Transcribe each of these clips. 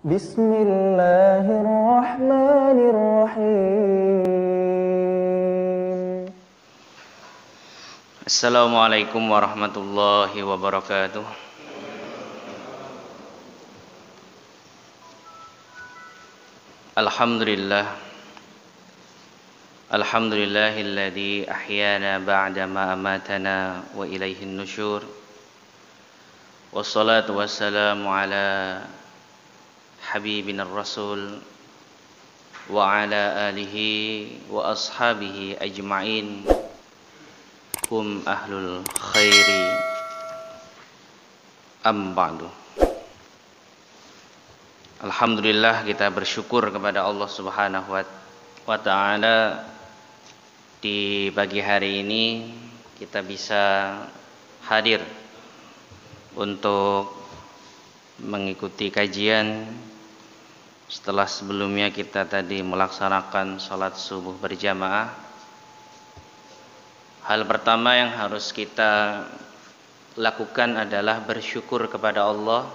Bismillahirrahmanirrahim. Assalamualaikum warahmatullahi wabarakatuh. Alhamdulillahilladzi ahyana ba'da ma amatana wa ilaihin nusyur. Wassalatu wassalamu ala habibina rasul wa ala alihi wa ashabihi ajma'in. Hum ahlul khairi ba'du. Alhamdulillah, kita bersyukur kepada Allah Subhanahu wa ta'ala. Di pagi hari ini kita bisa hadir untuk mengikuti kajian setelah sebelumnya kita tadi melaksanakan sholat subuh berjamaah. Hal pertama yang harus kita lakukan adalah bersyukur kepada Allah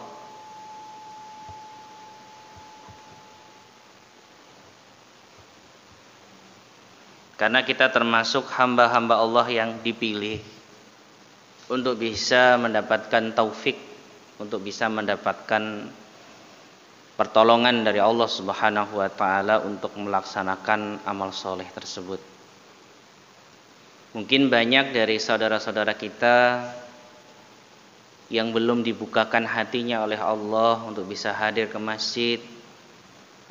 karena kita termasuk hamba-hamba Allah yang dipilih untuk bisa mendapatkan taufik, untuk bisa mendapatkan pertolongan dari Allah Subhanahu wa ta'ala untuk melaksanakan amal soleh tersebut. Mungkin banyak dari saudara-saudara kita yang belum dibukakan hatinya oleh Allah untuk bisa hadir ke masjid,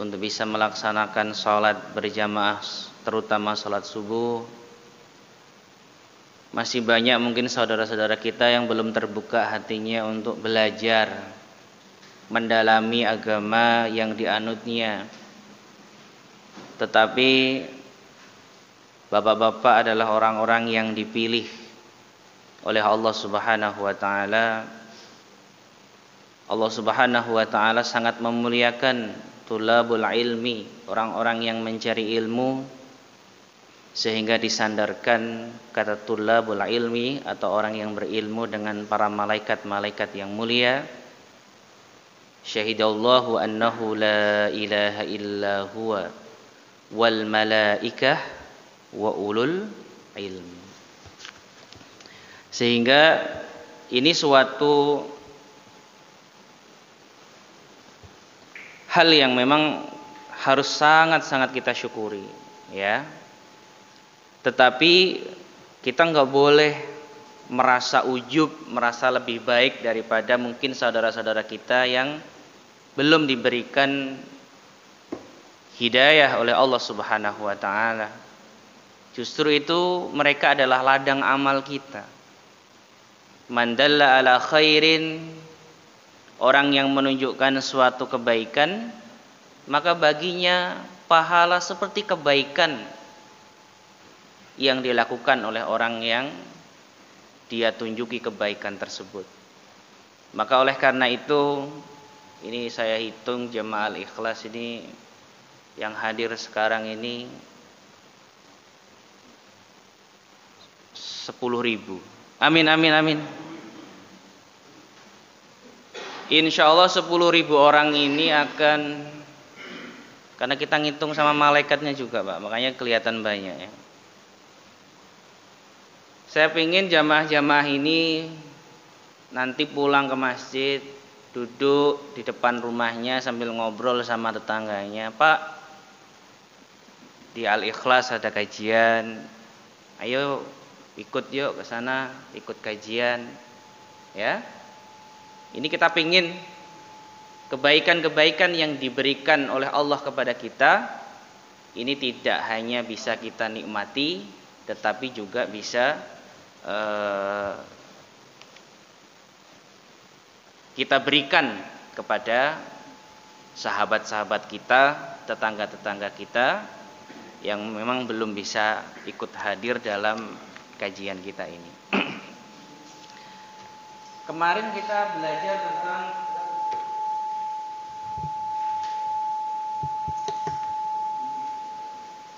untuk bisa melaksanakan sholat berjamaah, terutama sholat subuh. Masih banyak mungkin saudara-saudara kita yang belum terbuka hatinya untuk belajar, mendalami agama yang dianutnya. Tetapi bapak-bapak adalah orang-orang yang dipilih oleh Allah Subhanahu wa ta'ala. Allah Subhanahu wa ta'ala sangat memuliakan tulabul ilmi, orang-orang yang mencari ilmu, sehingga disandarkan kata tulabul ilmi atau orang yang berilmu dengan para malaikat-malaikat yang mulia. Syahidallahu annahu la ilaha illa huwa wal malaikah wa ulul ilmi. Sehingga ini suatu hal yang memang harus sangat-sangat kita syukuri, ya. Tetapi kita nggak boleh merasa ujub, merasa lebih baik daripada mungkin saudara-saudara kita yang belum diberikan hidayah oleh Allah Subhanahu wa ta'ala. Justru itu mereka adalah ladang amal kita. Man dalla ala khairin, orang yang menunjukkan suatu kebaikan, maka baginya pahala seperti kebaikan yang dilakukan oleh orang yang dia tunjuki kebaikan tersebut. Maka oleh karena itu, ini saya hitung jemaah Al-Ikhlas ini yang hadir sekarang ini 10.000. Amin, amin, amin. Insya Allah 10.000 orang ini akan, karena kita ngitung sama malaikatnya juga Pak, makanya kelihatan banyak ya. Saya ingin jamaah-jamaah ini nanti pulang ke masjid, duduk di depan rumahnya sambil ngobrol sama tetangganya. Pak, di Al-Ikhlas ada kajian, ayo ikut yuk ke sana, ikut kajian, ya. Ini kita pingin kebaikan-kebaikan yang diberikan oleh Allah kepada kita ini tidak hanya bisa kita nikmati, tetapi juga bisa kita berikan kepada sahabat-sahabat kita, tetangga-tetangga kita yang memang belum bisa ikut hadir dalam kajian kita ini. Kemarin kita belajar tentang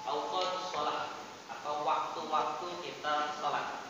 auqatus shalah atau waktu-waktu kita salat.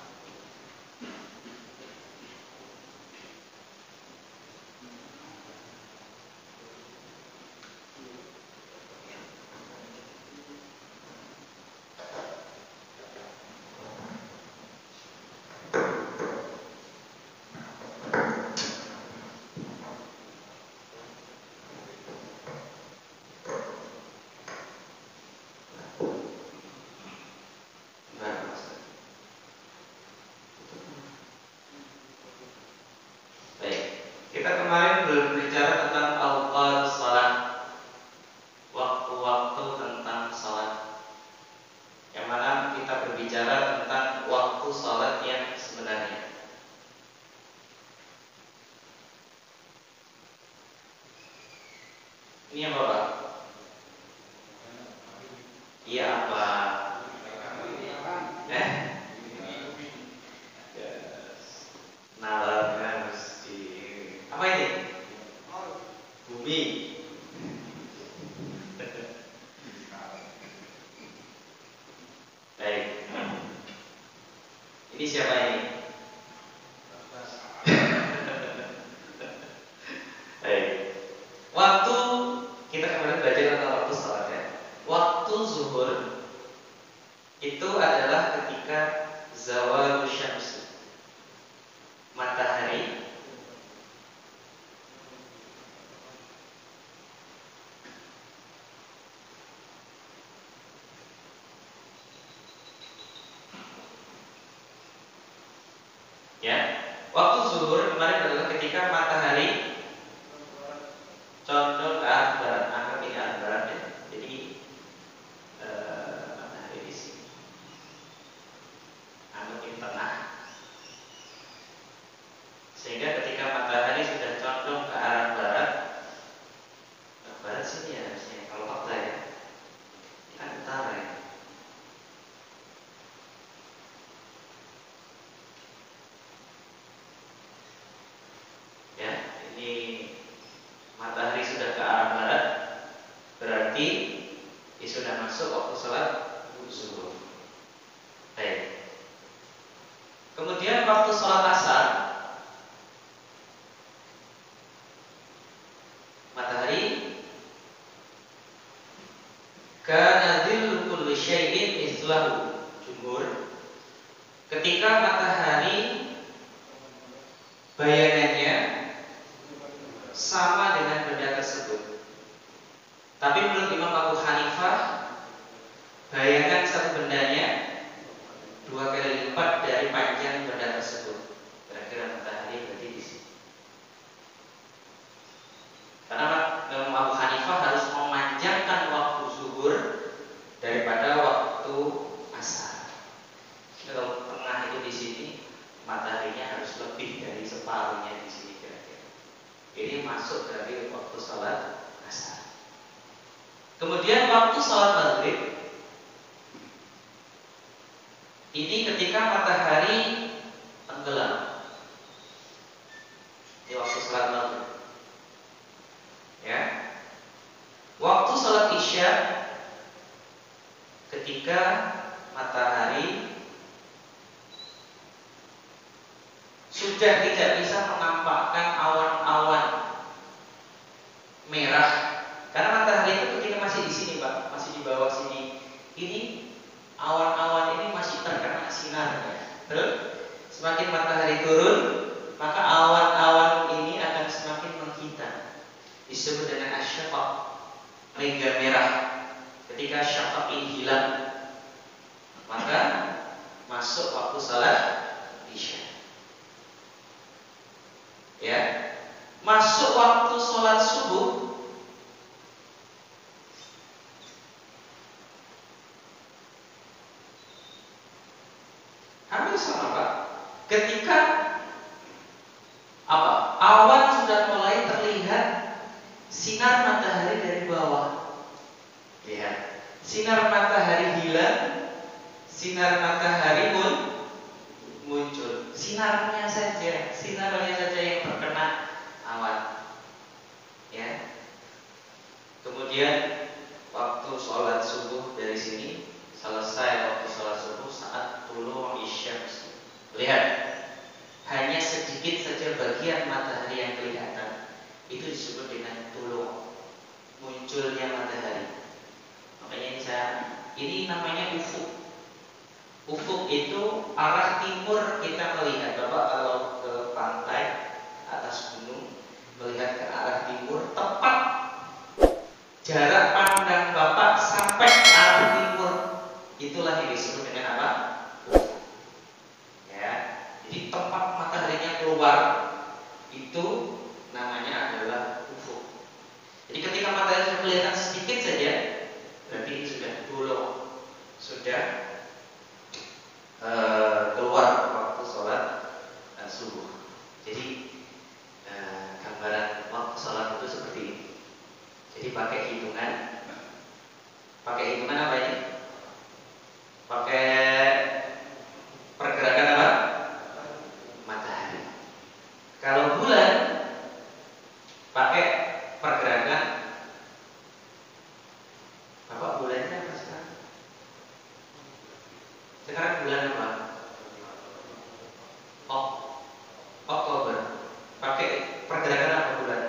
Ini apa Pak? Iya apa? Nalar mesti. Apa ini? Bumi. Baik. Ini siapa ini? Baik. Waktu kita kemarin belajar tentang waktu salat ya. Waktu zuhur itu adalah ketika zawal syams, matahari ya. Waktu zuhur kemarin adalah ketika matahari condong ke arah barat, anggap ini arah barat ya. Jadi matahari di sini, anggap ini tengah. Sehingga ketika matahari sudah condong ke arah barat, ke barat sini ya harusnya. Kalau fakta ya, ini kan utara ya. Ya, ini matahari sudah ke arah barat, berarti sudah masuk waktu sholat zuhur. Baik. Kemudian waktu sholat asar, matahari kana dhillu kulli syai'in mislahu jumhur. Ketika matahari bayangannya sama dengan benda tersebut. Tapi menurut Imam Abu Hanifah, bayangan satu bendanya 2 kali lipat dari panjang benda tersebut. Kira-kira matahari berarti di sini. Karena Imam Abu Hanifah harus memanjangkan waktu zuhur daripada waktu asar. Kalau tengah itu di sini, mataharinya harus lebih dari separuhnya di sini kira-kira. Ini masuk dari waktu sholat asar. Kemudian waktu sholat maghrib, ini ketika matahari tenggelam. Ini waktu sholat maghrib. Ya. Waktu sholat isya, ketika matahari sudah tidak bisa menampakkan awan-awan merah, karena matahari itu ketika masih di sini Pak, masih di bawah sini, ini awan-awan ini masih terkena sinarnya. Terus semakin matahari turun, maka awan-awan ini akan semakin menghitam. Disebut dengan asyafaq, mega merah. Ketika syafaq ini hilang, maka masuk waktu salat isya. Ya, masuk waktu sholat subuh. Hampir sama Pak. Ketika apa? Awan sudah mulai terlihat sinar matahari dari bawah. Lihat, sinar matahari hilang, sinar matahari pun muncul. Sinarnya saja yang terkena awan. Ya. Kemudian waktu sholat subuh dari sini selesai waktu sholat subuh saat tulu isyams. Lihat, hanya sedikit saja bagian matahari yang kelihatan. Itu disebut dengan tulu, munculnya matahari. Makanya ini namanya ufuk. Ufuk itu arah timur kita melihat. Bapak kalau ke pantai atas gunung melihat ke arah timur, tepat jarak pandang Bapak sampai arah timur, itulah yang disebut dengan apa? Ufuk. Ya, jadi tempat mataharinya keluar itu namanya adalah ufuk. Jadi ketika matahari kelihatan sedikit saja, berarti ini sudah bolong, sudah keluar waktu sholat subuh. Jadi gambaran waktu sholat itu seperti ini. Jadi pada pergerakan. Bapak bulannya apa sekarang? Sekarang bulan apa? Oktober. Pakai pergerakan apa bulan?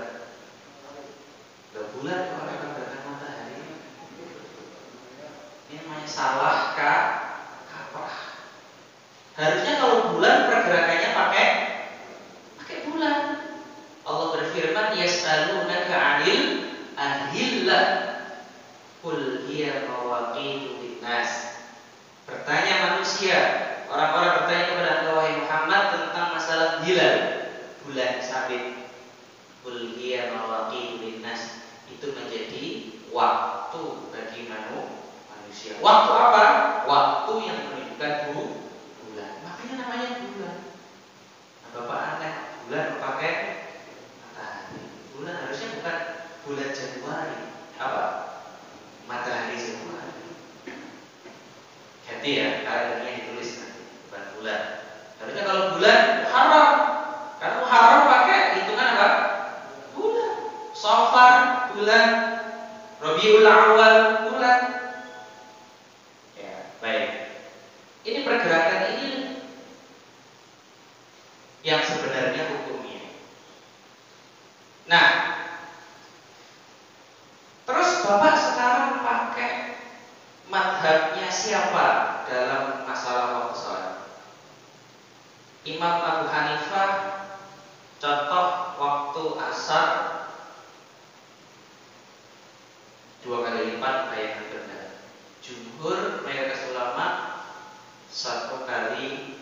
Bulan pakai pergerakan matahari. Ini namanya salah kaprah. Harusnya kalau bulan pergerakannya pakai bulan. Allah berfirman, yas'alunaka 'anil ahillah qul hiya mawaqitu linnas. Bertanya manusia, orang-orang bertanya kepada Anda wahai Muhammad tentang masalah hilal, bulan sabit. Qul hiya mawaqitu linnas, itu menjadi waktu bagi manusia. Waktu apa? Waktu yang menunjukkan bulan. Makanya namanya bulan. Nah, Bapak aneh, bulan pakai matahari. Bulan harusnya bukan bulan Januari. Apa? Matahari Januari. Ganti ya, kalendernya ditulis nanti, bukan bulan. Harusnya kalau bulan Muharram. Karena Muharram pakai hitungan apa? Bulan. Safar bulan, Rabiul Awal bulan. Ya, baik. Ini pergerakan ini yang sebenarnya hukumnya. Nah, terus Bapak sekarang pakai madhabnya siapa dalam masalah waktu sholat? Imam Abu Hanifah contoh waktu asar 2 kali lipat kayak benar. Jumhur mayoritas ulama 1 kali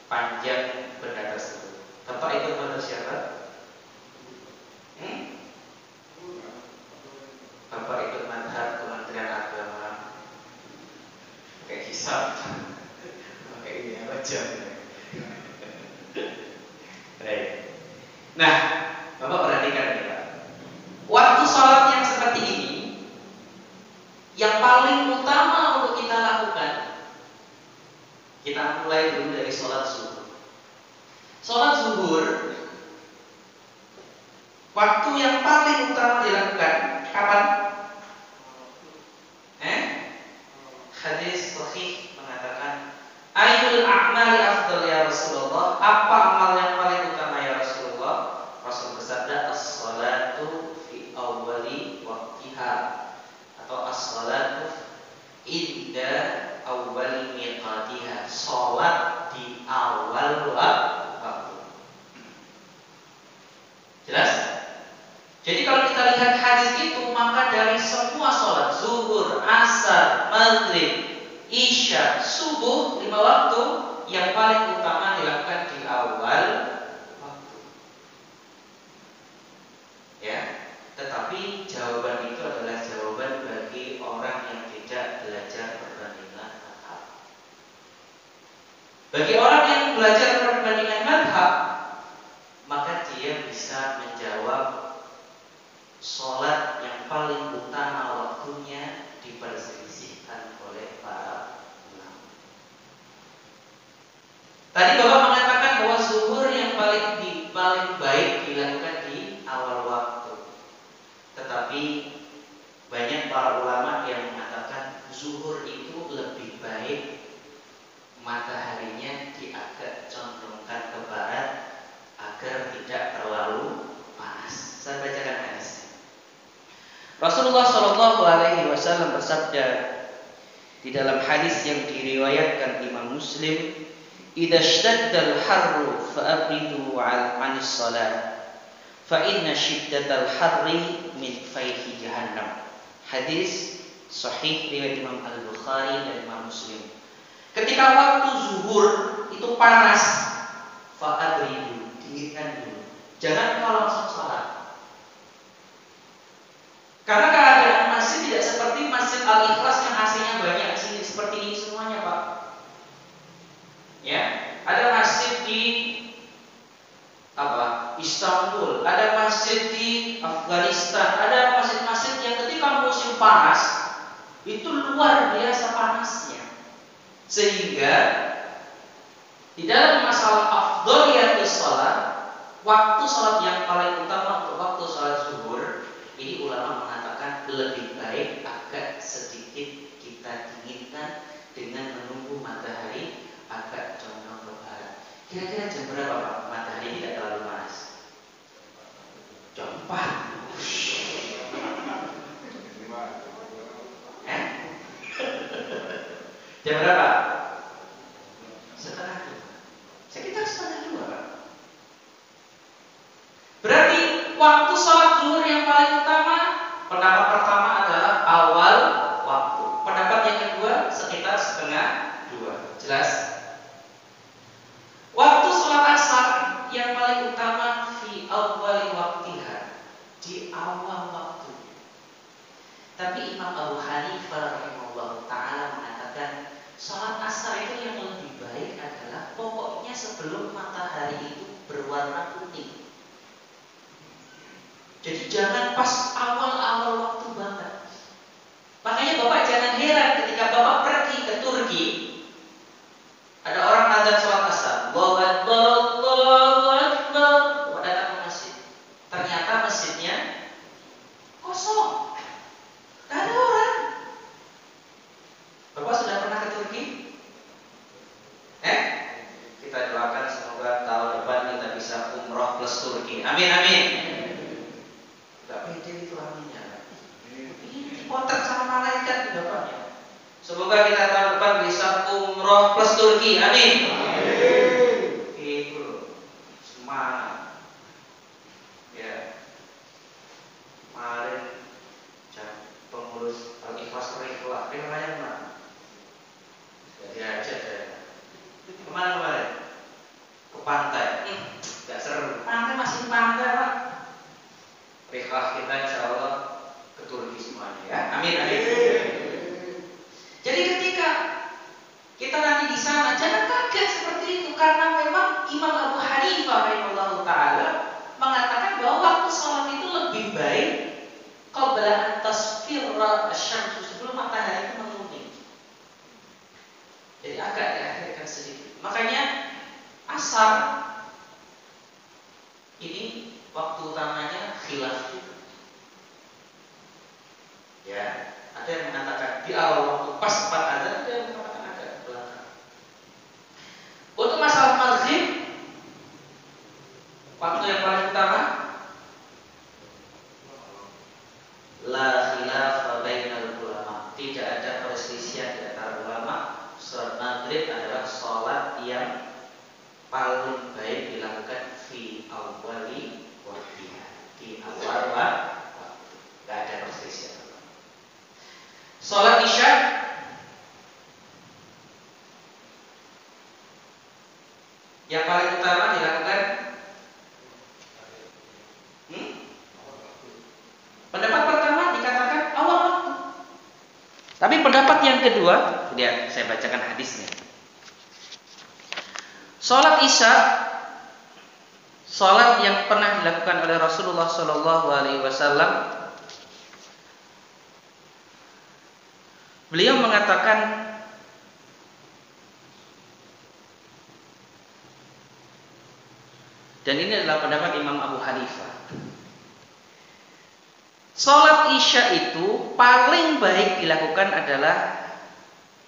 panjang benda tersebut. Bapak ikut madhab siapa? Bapak ikut madhab Kementerian Agama. Pakai hisab, pakai ini apa jam? Baik. Nah, Bapak perhatikan nih Pak. Waktu sholat yang seperti ini, yang paling utama untuk kita lakukan, kita mulai dulu dari sholat zuhur. Sholat zuhur, waktu yang paling utama dilakukan kapan? Hadis sahih mengatakan, Ayyul a'mali afdal ya Rasulullah? Apa amal yang paling utama ya Rasulullah? Rasul bersabda, as-salatu fi awwali waqtiha, atau as-salatu inda awwal miqatiha, salat di awal waktu. Jelas? Jadi kalau kita lihat hadis itu, maka dari semua salat zuhur, asar, maghrib, isya, subuh, 5 waktu yang paling utama dilakukan di awal waktu. Ya, tetapi jawaban itu adalah jawaban bagi orang yang tidak belajar perbandingan madhab. Bagi orang yang belajar perbandingan madhab, maka dia bisa menjawab sholat yang paling utama waktunya diperselisihkan oleh para ulama. Tadi Bapak mengatakan bahwa zuhur yang paling baik dilakukan di awal waktu. Tetapi banyak para ulama yang mengatakan zuhur itu lebih baik mataharinya diagak condongkan ke barat agar tidak terlalu panas. Saya bacakan hadis. Rasulullah Shallallahu Alaihi Wasallam bersabda di dalam hadis yang diriwayatkan Imam Muslim, "Idza shtaddal harru fa'abridu 'anis shalah, fa inna shiddatal harri min fayhi jahannam." Hadis sahih riwayat Imam Al-Bukhari dan Imam Muslim. Ketika waktu zuhur itu panas, fa'abridu, dinginkan dulu. Jangan kau langsung sholat. Karena keadaan masjid tidak seperti Masjid Al-Ikhlas yang AC-nya banyak sini seperti ini semuanya, Pak. Ya, ada masjid di Istanbul, ada masjid di Afghanistan, ada masjid-masjid yang ketika musim panas itu luar biasa panasnya. Sehingga di dalam masalah afdhaliyatus shalah, waktu salat yang paling utama untuk waktu salat zuhur, ini ulama lebih baik agak sedikit kita dinginkan dengan menunggu matahari agak condong ke barat. Kira-kira jam berapa Pak? Matahari tidak terlalu panas. Jam 4. Jam berapa? Setengah 2. Sekitar setengah 2 Pak. Berarti waktu sholat zuhur yang paling utama, pendapat pertama adalah awal waktu. Pendapat yang kedua sekitar setengah 2. Jelas? Waktu sholat asar yang paling utama fi awwali waktiha, di awal waktu. Tapi Imam Abu Hanifah rahimahullah ta'ala mengatakan sholat asar itu yang lebih baik adalah pokoknya sebelum matahari itu berwarna putih. Jadi jangan pas awal-awal waktu banget. Makanya Bapak jangan heran ketika Bapak pergi ke Turki, ada orang azan sholat asar, Allahu Akbar, Allahu Akbar, datang ke masjid. Ternyata masjidnya kosong, tidak ada orang. Bapak sudah pernah ke Turki? Kita doakan semoga tahun depan kita bisa umroh plus Turki. Amin amin. Gak pede itu aminnya. Ini kontrak sama malaikat di bapaknya. Semoga kita tahun depan bisa umroh plus Turki. Amin. Itu loh, semangat. Ya. Kemarin pengurus Al-Ikhlas Riflah, namanya mana? Diajak ya. Kemana kemarin? Ke pantai. Gak seru. Pantai masih pantai Pak. Riflah kita insya Allah ke Turki semuanya ya. Amin amin. Jadi ketika kita nanti di sana jangan kaget seperti itu, karena memang Imam Abu Hanifah rahimahullah ta'ala mengatakan bahwa waktu sholat itu lebih baik qabla an tasfirra asy-syamsu, sebelum matahari itu menguning. Jadi agak diakhirkan sedikit. Makanya asar ini waktu utamanya khilaf juga. Ya, ada yang mengatakan di awal waktu pas tepat azan, ada yang mengatakan agak ke belakang. Untuk masalah maghrib, waktu yang paling utama la khilaf bainal ulama, tidak ada perselisihan di antara ulama. Salat maghrib adalah salat yang paling baik dilakukan fi awwali waktiha, di awal waktu. Tidak ada perselisihan. Salat isya yang paling utama dilakukan pendapat pertama dikatakan awal waktu. Tapi pendapat yang kedua, lihat saya bacakan hadisnya. Salat isya, salat yang pernah dilakukan oleh Rasulullah Shallallahu Alaihi Wasallam, beliau mengatakan dan ini adalah pendapat Imam Abu Hanifah. Salat isya itu paling baik dilakukan adalah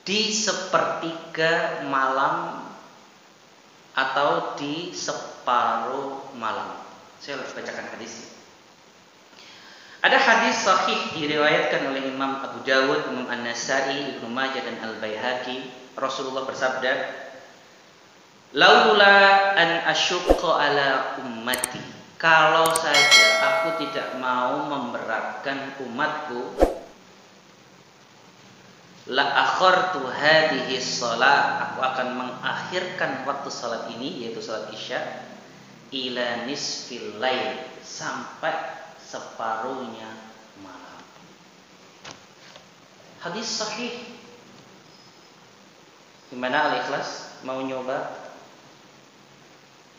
di sepertiga malam atau di separuh malam. Saya bacakan hadisnya. Ada hadis sahih diriwayatkan oleh Imam Abu Dawud, Imam An-Nasai, Ibnu Majah dan Al-Baihaqi. Rasulullah bersabda, "Laula an asyqa ala ummati." Kalau saja aku tidak mau memberatkan umatku, la akhartu hadhihi shalah, aku akan mengakhirkan waktu salat ini, yaitu salat isya, ila nisfil lail, sampai separuhnya malam. Hadis sahih. Gimana Al-Ikhlas? Mau nyoba?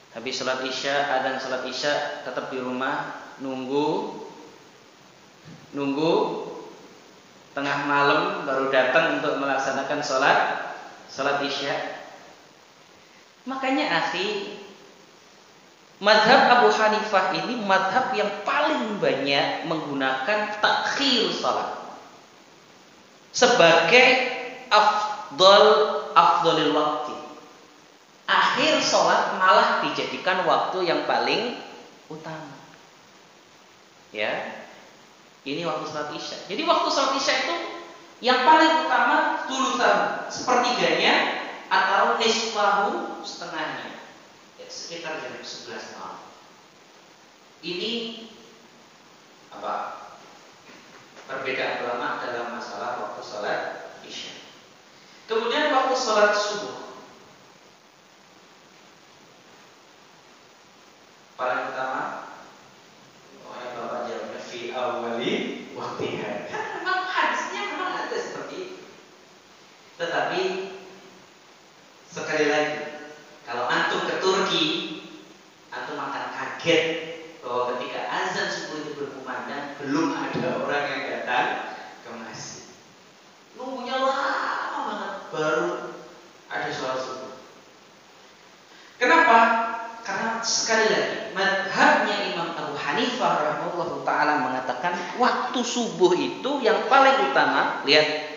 Habis salat isya, adzan salat isya, tetap di rumah nunggu tengah malam baru datang untuk melaksanakan salat isya. Makanya akhi, Madhab Abu Hanifah ini madhab yang paling banyak menggunakan takhir salat sebagai afdalil waktu. Akhir salat malah dijadikan waktu yang paling utama. Ya, ini waktu salat isya. Jadi waktu salat isya itu yang paling utama thulutsan, sepertiganya atau nisfahu, setengahnya. Sekitar jam 11 malam. Ini apa? Perbedaan ulama dalam masalah waktu salat isya. Kemudian waktu salat subuh. Paling utama, Bapak jawabnya fi awali waktiha. Kan memang hadisnya memang ada seperti itu. Tetapi sekali lagi, kalau antum ke Turki, antum akan kaget bahwa ketika azan subuh itu berkumandang, belum ada orang yang datang ke masjid. Nunggunya lama banget baru ada sholat subuh. Kenapa? Karena sekali lagi, madhabnya Imam Abu Hanifah rahimahullah ta'ala mengatakan waktu subuh itu yang paling utama. Lihat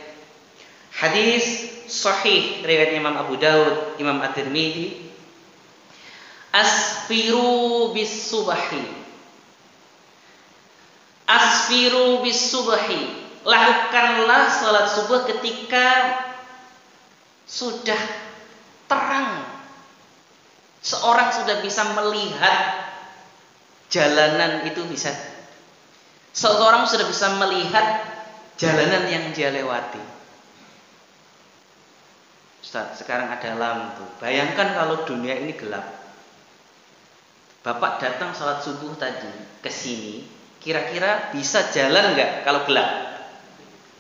hadis sahih riwayat Imam Abu Daud, Imam At-Tirmidzi, asfiru bis subhi, lakukanlah salat subuh ketika sudah terang, seorang sudah bisa melihat jalanan itu, bisa seorang sudah bisa melihat jalanan yang dia lewati. Ustaz, sekarang ada lampu. Bayangkan kalau dunia ini gelap. Bapak datang sholat subuh tadi ke sini, kira-kira bisa jalan nggak kalau gelap?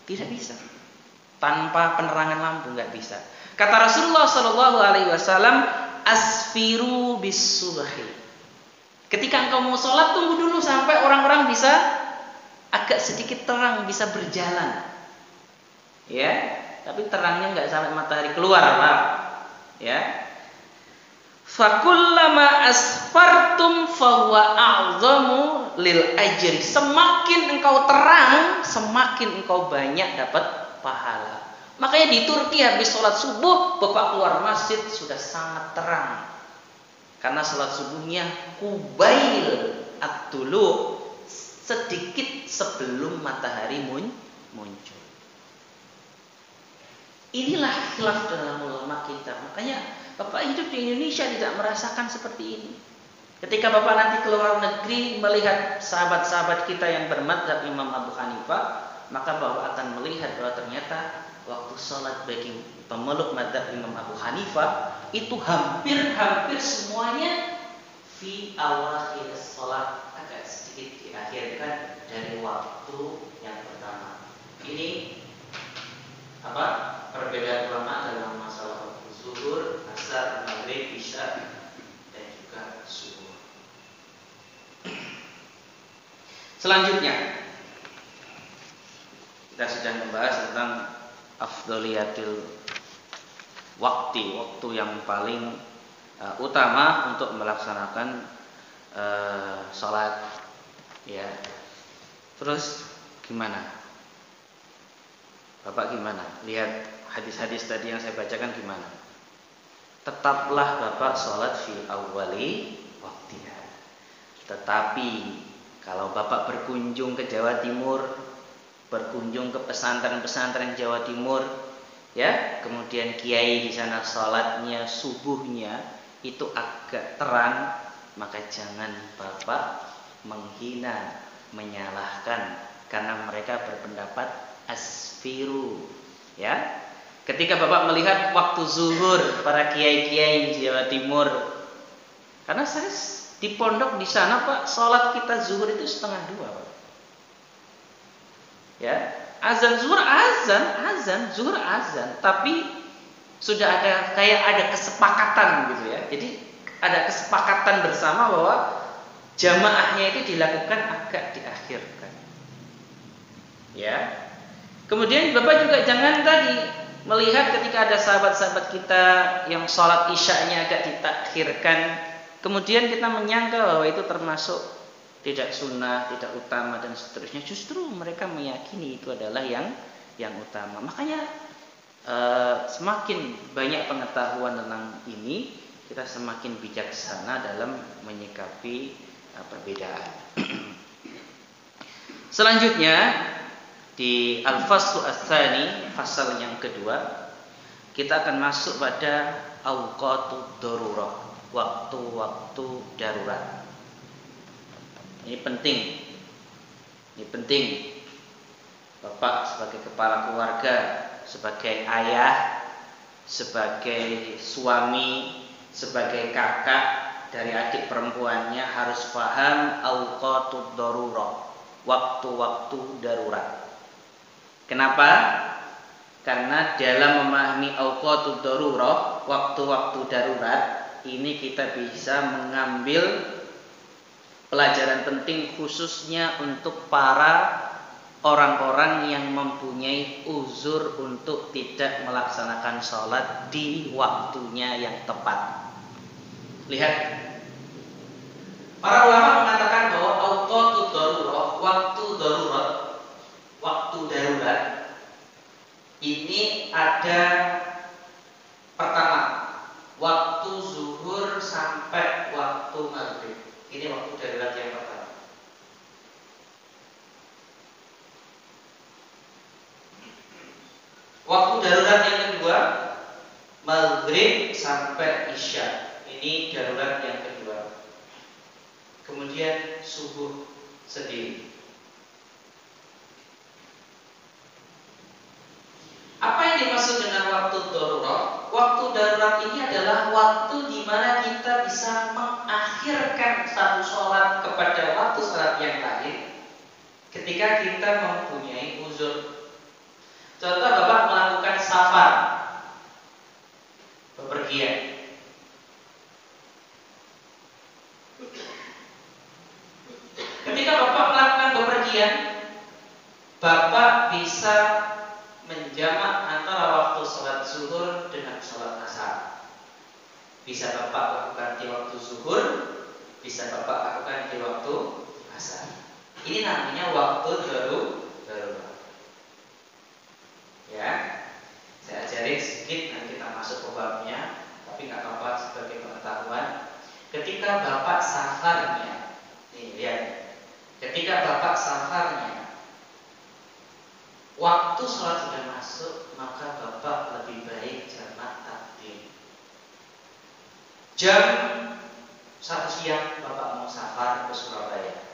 Tidak bisa. Tanpa penerangan lampu nggak bisa. Kata Rasulullah Shallallahu Alaihi Wasallam, asfiru bis subhi. Ketika engkau mau sholat, tunggu dulu sampai orang-orang bisa agak sedikit terang, bisa berjalan. Ya. Tapi terangnya nggak sampai matahari keluar, Pak. Ya. Fakullama asfartum fahuwa a'zamu lil ajri. Semakin engkau terang, semakin engkau banyak dapat pahala. Makanya di Turki habis sholat subuh, Bapak keluar masjid sudah sangat terang. Karena sholat subuhnya kubail at-tulu, sedikit sebelum matahari muncul. Inilah khilaf dalam ulama kita. Makanya Bapak hidup di Indonesia tidak merasakan seperti ini. Ketika Bapak nanti keluar negeri melihat sahabat-sahabat kita yang bermadzhab Imam Abu Hanifah, maka Bapak akan melihat bahwa ternyata waktu sholat bagi pemeluk madzhab Imam Abu Hanifah itu hampir semuanya fi awakhir sholat, agak sedikit diakhirkan dari waktu yang pertama. Ini apa? Perbedaan ulama dalam masalah waktu zuhur, asar, maghrib, isya, dan juga subuh. Selanjutnya kita sudah membahas tentang afdoliyatil waktu yang paling utama untuk melaksanakan sholat. Ya. Terus gimana? Bapak gimana? Lihat hadis-hadis tadi yang saya bacakan gimana? Tetaplah Bapak sholat fi awwali waktiha. Tetapi kalau Bapak berkunjung ke Jawa Timur, berkunjung ke pesantren-pesantren Jawa Timur, ya, kemudian kiai di sana sholatnya subuhnya itu agak terang, maka jangan Bapak menghina, menyalahkan, karena mereka berpendapat asfiru, ya. Ketika Bapak melihat waktu zuhur para kiai-kiai di Jawa Timur, karena saya di pondok di sana, Pak, sholat kita zuhur itu 1:30, Pak. Ya, azan zuhur zuhur azan, tapi sudah ada kesepakatan gitu ya. Jadi ada kesepakatan bersama bahwa jamaahnya itu dilakukan agak diakhirkan. Ya. Kemudian Bapak juga jangan tadi melihat ketika ada sahabat-sahabat kita yang sholat isya'nya agak ditakhirkan, kemudian kita menyangka bahwa itu termasuk tidak sunnah, tidak utama dan seterusnya. Justru mereka meyakini itu adalah yang utama. Makanya semakin banyak pengetahuan tentang ini, kita semakin bijaksana dalam menyikapi perbedaan. Selanjutnya di al-faslu ats-tsani, fasal yang kedua, kita akan masuk pada awqatud darurah, waktu-waktu darurat. Ini penting. Ini penting. Bapak sebagai kepala keluarga, sebagai ayah, sebagai suami, sebagai kakak dari adik perempuannya harus paham awqatud darurah, waktu-waktu darurat. Kenapa? Karena dalam memahami awqatud darurah, waktu-waktu darurat, ini kita bisa mengambil pelajaran penting khususnya untuk para orang-orang yang mempunyai uzur untuk tidak melaksanakan sholat di waktunya yang tepat. Lihat, para ulama mengatakan bahwa awqatud darurah, waktu darurat, waktu darurat ini ada pertama waktu zuhur sampai waktu maghrib. Ini waktu darurat yang pertama. Waktu darurat yang kedua maghrib sampai isya. Ini darurat yang kedua. Kemudian subuh sendiri. Apa yang dimaksud dengan waktu darurat? Waktu darurat ini adalah waktu di mana kita bisa mengakhirkan satu sholat kepada waktu sholat yang lain ketika kita mempunyai uzur. Contoh, Bapak melakukan safar, bepergian. Ketika Bapak melakukan bepergian, Bapak bisa menjamak antara waktu sholat zuhur dengan sholat asar. Bisa Bapak lakukan di waktu zuhur, bisa Bapak lakukan di waktu asar. Ini namanya waktu darurat. Ya, saya ajarin sedikit, nanti kita masuk ke babnya, tapi nggak apa-apa sebagai pengetahuan. Ketika Bapak safarnya, nih lihat, ketika Bapak safarnya, waktu sholat sudah masuk, maka Bapak lebih baik jamak takdim. Jam 1 siang Bapak mau safar ke Surabaya,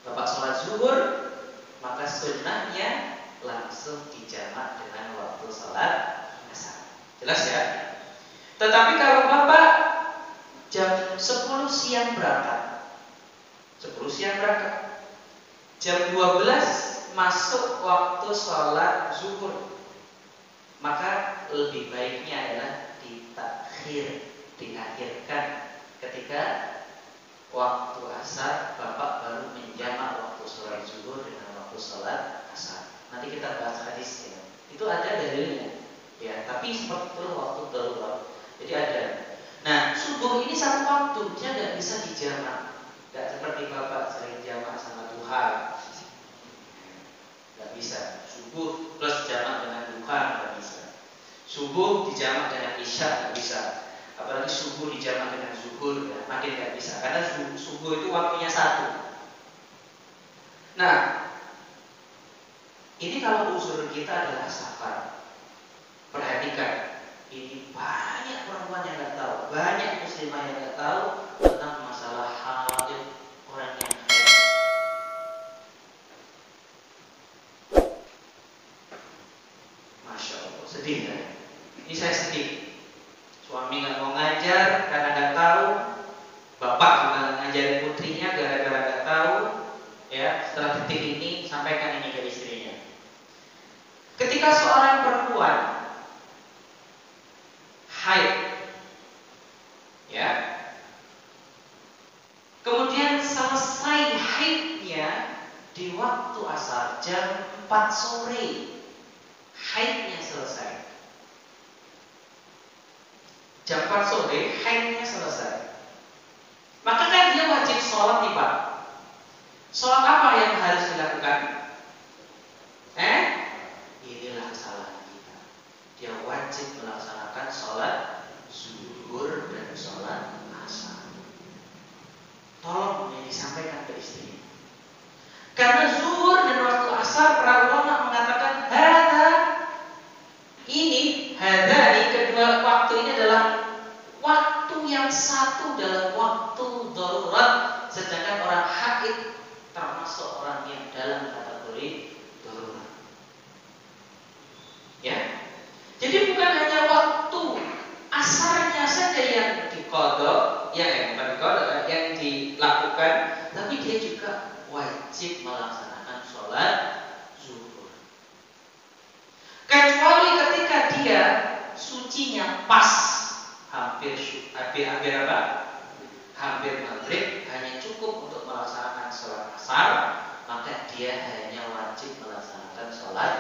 Bapak sholat zuhur, maka sunnahnya langsung dijamak dengan waktu sholat asar. Jelas ya? Tetapi kalau Bapak jam 10 siang berangkat, jam 12 masuk waktu sholat zuhur, maka lebih baiknya adalah diakhirkan ketika waktu asar Bapak baru menjamak waktu sholat zuhur dengan waktu sholat asar. Nanti kita bahas hadisnya. Itu ada dalilnya, ya. Tapi seperti itu waktu darurat. Jadi ada. Nah, subuh ini satu waktu, dia nggak bisa dijamak. Nggak seperti Bapak sering jamak sama duha. Nggak bisa. Subuh plus jamak dengan duha nggak bisa. Subuh dijamak dengan isya nggak bisa. Apalagi subuh dijamak dengan zuhur, ya, makin nggak bisa. Karena subuh itu waktunya satu. Nah, ini kalau uzur kita adalah safar. Perhatikan, ini banyak perempuan yang nggak tahu, banyak muslimah yang nggak tahu tentang masalah haid, orang yang haid. Masya Allah, sedih kan? Ini saya sedih. Suami nggak mau ngajar karena nggak tahu, bapak juga nggak ngajarin putrinya gara-gara nggak tahu. Ya, setelah detik ini sampaikan ini ke istrinya. Ketika seorang perempuan haid, ya, kemudian selesai haidnya di waktu asar jam 4 sore, haidnya selesai. Jam 4 sore haidnya selesai. Maka kan dia wajib sholat nih Pak. Sholat apa yang harus dilakukan? Inilah kesalahan kita. Dia wajib melaksanakan sholat zuhur dan sholat asar. Tolong ini disampaikan ke istri. Karena zuhur dan waktu asar para ulama mengatakan ini kedua waktu ini adalah waktu yang satu dalam waktu darurat, sedangkan orang haid termasuk orang yang dalam kategori darurat. Ya, jadi bukan hanya waktu asarnya saja yang diqadha, yang dilakukan, tapi dia juga wajib melaksanakan sholat zuhur. Kecuali ketika dia sucinya pas, hampir maghrib, hanya cukup untuk melaksanakan sholat asar, maka dia hanya wajib melaksanakan sholat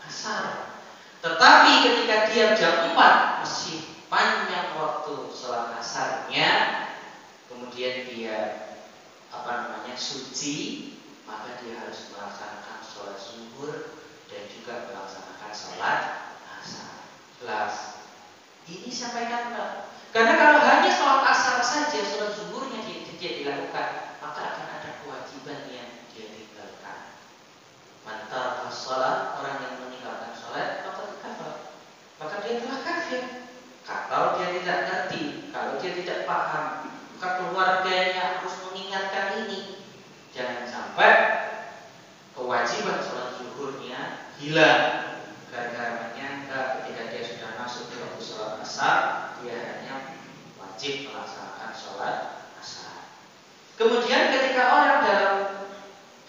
asar. Tetapi ketika dia jam 4 masih panjang waktu sholat asarnya, kemudian dia suci, maka dia harus melaksanakan sholat zuhur dan juga melaksanakan sholat asar. Jelas? Ini sampaikan Pak. Karena kalau hanya sholat asar saja, sholat zuhurnya tidak dilakukan, maka akan ada kewajiban yang dia tinggalkan. Mantar sholat, orang yang meninggalkan sholat, maka dia telah kafir. Kalau dia tidak ngerti, kalau dia tidak paham, maka keluarganya harus mengingatkan ini. Jangan sampai kewajiban sholat zuhurnya hilang gara-gara menyangka ketika dia sudah masuk ke waktu sholat asar, dia hanya wajib melaksanakan sholat asar. Kemudian ketika orang dalam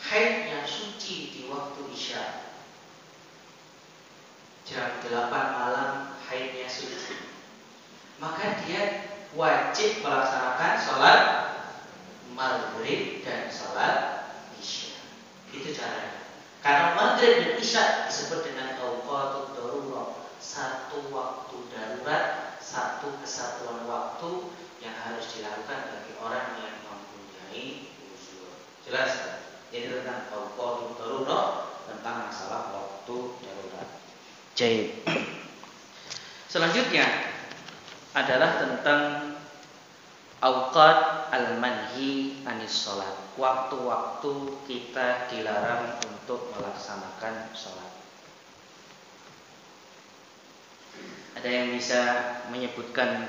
haidnya suci di waktu isya, jam 8 malam haidnya suci, maka dia wajib melaksanakan sholat maghrib dan sholat isya. Itu caranya. Karena maghrib dan isya disebut dengan awqatut darurat, satu waktu darurat, satu kesatuan waktu yang harus dilakukan bagi orang yang mempunyai uzur. Jelas? Ini tentang awqatut darurat, tentang masalah waktu darurat. Baik. Selanjutnya adalah tentang awqat al-manhi anis sholat, waktu-waktu kita dilarang untuk melaksanakan sholat. Ada yang bisa menyebutkan,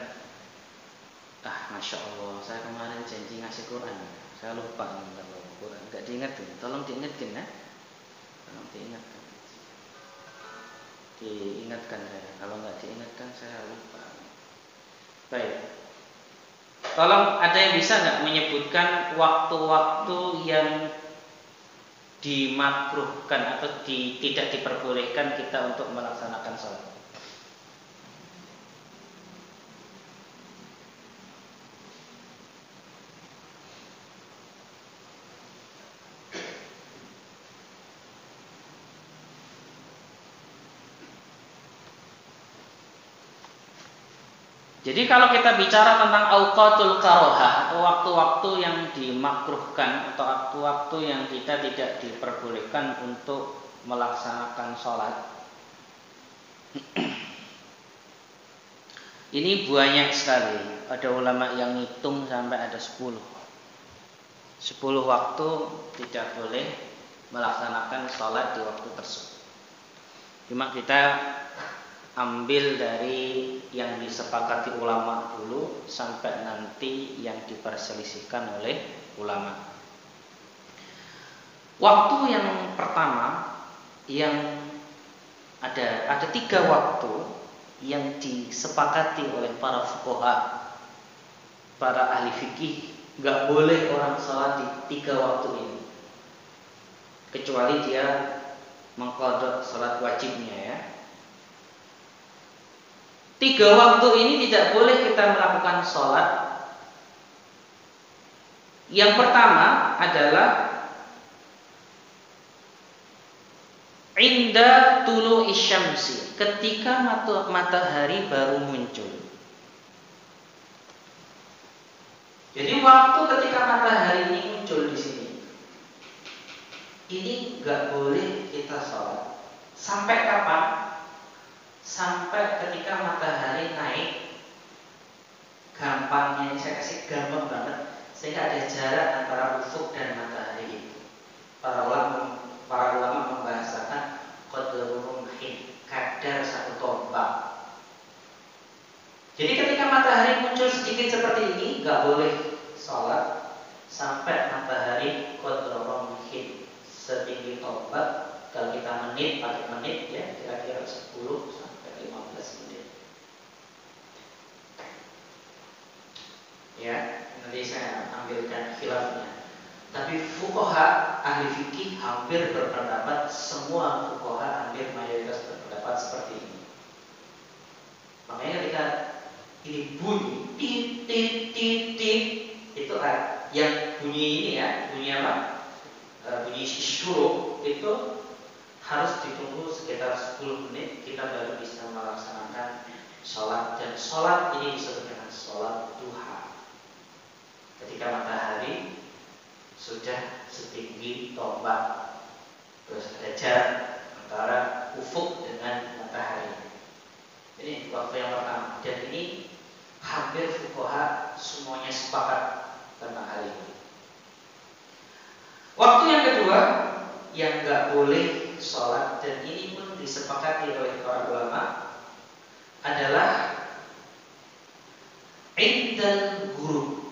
Masya Allah, saya kemarin janji ngasih Quran, saya lupa kalau Quran, nggak diingatkan, tolong diingatkan ya, tolong diingatkan. Diingatkan saya, kalau nggak diingatkan saya lupa. Baik. Tolong ada yang bisa nggak menyebutkan waktu-waktu yang dimakruhkan atau tidak diperbolehkan kita untuk melaksanakan sholat? Jadi kalau kita bicara tentang awqatul karohah atau waktu-waktu yang dimakruhkan atau waktu-waktu yang kita tidak diperbolehkan untuk melaksanakan sholat, ini banyak sekali. Ada ulama yang ngitung sampai ada 10 waktu tidak boleh melaksanakan sholat di waktu tersebut. Cuma kita ambil dari yang disepakati ulama dulu sampai nanti yang diperselisihkan oleh ulama. Waktu yang pertama yang ada 3 waktu yang disepakati oleh para fuqaha, para ahli fikih, nggak boleh orang sholat di 3 waktu ini, kecuali dia mengqadha sholat wajibnya ya. 3 waktu ini tidak boleh kita melakukan sholat. Yang pertama adalah inda tulu'i syamsi, ketika matahari baru muncul. Jadi waktu ketika matahari ini muncul di sini, ini nggak boleh kita sholat. Sampai kapan? Sampai ketika matahari naik. Gampangnya ini saya kasih gampang banget, sehingga ada jarak antara ufuk dan matahari itu. Para ulama membahasakan qadrul rumhin, kadar satu tombak. Jadi ketika matahari muncul sedikit seperti ini, nggak boleh sholat sampai matahari qadrul rumhin, setinggi tombak. Kalau kita menit, pakai menit ya, kira-kira 10 sampai 15 menit. Ya, nanti saya ambilkan khilafnya. Tapi fuqaha ahli fikih hampir berpendapat, semua fuqaha hampir mayoritas berpendapat seperti ini. Makanya ketika ini bunyi tit tit tit tit, itu yang bunyi ini ya, bunyi apa? Bunyi syuruk itu harus ditunggu sekitar 10 menit kita baru bisa melaksanakan sholat. Dan sholat ini disebut dengan sholat duha, ketika matahari sudah setinggi tombak, terus ada jarak antara ufuk dengan matahari. Ini waktu yang pertama, dan ini hampir fuqaha semuanya sepakat tentang hal ini. Waktu yang kedua yang nggak boleh sholat, dan ini pun disepakati oleh para ulama, adalah indal ghurub,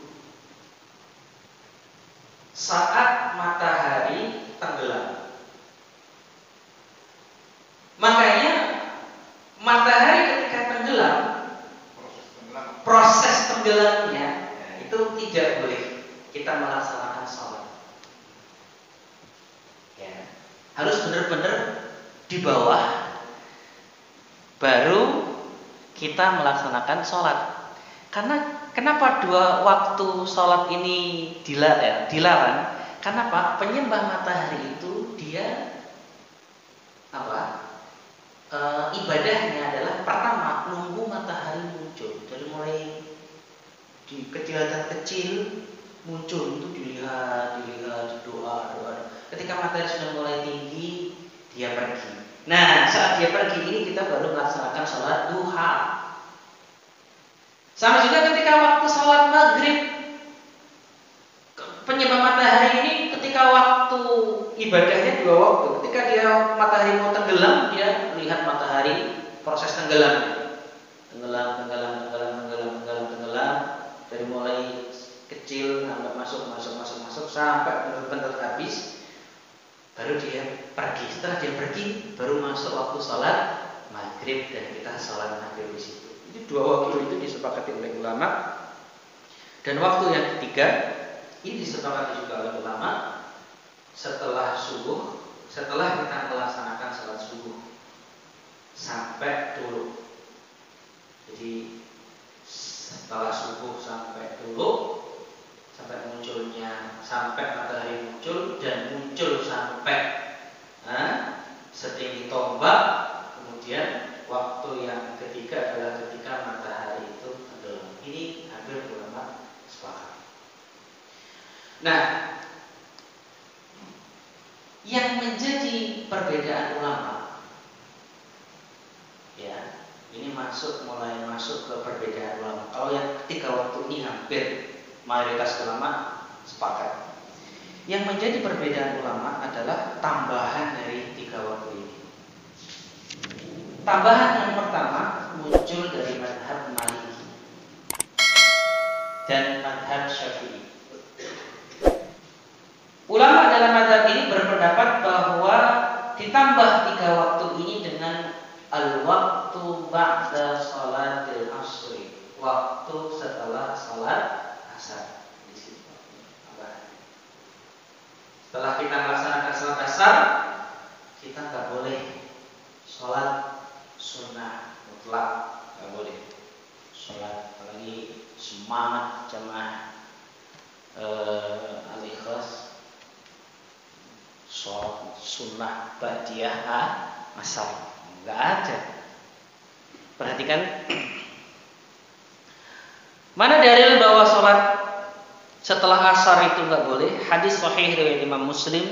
saat matahari tenggelam. Makanya matahari ketika tenggelam, proses tenggelamnya itu tidak boleh kita melaksanakan sholat. Ya, harus benar-benar di bawah baru kita melaksanakan sholat. Karena kenapa dua waktu sholat ini dilarang? Karena apa? Penyembah matahari itu dia apa? Ibadahnya adalah pertama nunggu matahari muncul. Dari mulai di kelihatan kecil muncul itu dilihat, doa. Ketika matahari sudah mulai tinggi, dia pergi. Nah, saat dia pergi ini kita baru melaksanakan sholat duha. Sama juga ketika waktu sholat maghrib, penyembah matahari ini ketika waktu ibadahnya dua waktu. Ketika dia matahari mau tenggelam, dia melihat matahari, proses tenggelam, dari mulai kecil sampai masuk sampai benar-benar habis, baru dia pergi. Setelah dia pergi, baru masuk waktu sholat maghrib dan kita sholat maghrib di situ. Jadi dua waktu itu disepakati oleh ulama. Dan waktu yang ketiga ini disepakati juga oleh ulama, setelah subuh, setelah kita melaksanakan sholat subuh sampai dulu. Jadi setelah subuh sampai dulu, sampai munculnya, sampai matahari muncul dan muncul sampai setinggi tombak. Kemudian waktu yang ketiga adalah ketika matahari itu tenggelam. Ini hampir ulama sepakat. Nah, yang menjadi perbedaan ulama, ya, ini mulai masuk ke perbedaan ulama. Kalau yang ketiga waktu ini hampir mayoritas ulama sepakat. Yang menjadi perbedaan ulama adalah tambahan dari tiga waktu ini. Tambahan yang pertama muncul dari mazhab Maliki dan mazhab Syafi'i. Ulama dalam mazhab ini berpendapat bahwa ditambah tiga waktu ini dengan al-waktu ba'da sholatil asri, waktu setelah sholat asar. Di situ. Setelah kita melaksanakan sholat asar, kita nggak boleh sholat sunnah mutlak, nggak boleh sholat, apalagi semangat jamaah al-ikhlas, sholat sunnah ba'diyah asar, nggak ada. Perhatikan, mana dalil bahwa sholat setelah asar itu nggak boleh. Hadis sahih riwayat Imam Muslim.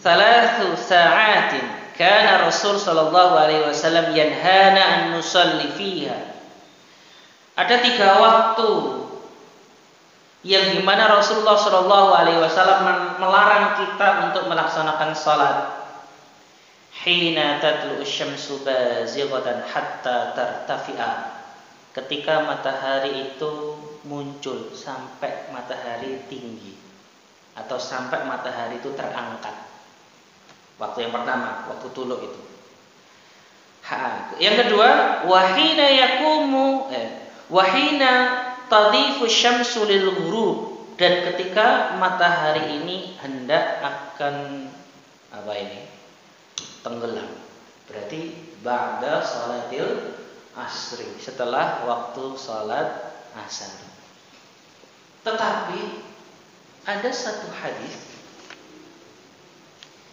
Thalathu sa'atin kana Rasul sallallahu alaihi wasallam yanhana an nusalli fiha. Ada 3 waktu yang dimana Rasulullah sallallahu alaihi wasallam melarang kita untuk melaksanakan salat. Hina tatlu'u syamsu bazighatan hatta tartafi'a. Ketika matahari itu muncul sampai matahari tinggi atau sampai matahari itu terangkat. Waktu yang pertama, waktu tuluk itu. Yang kedua, wahina tadifu syamsu lil ghurub, dan ketika matahari ini hendak akan tenggelam. Berarti ba'da salatil asri, setelah waktu salat asar. Tetapi ada satu hadis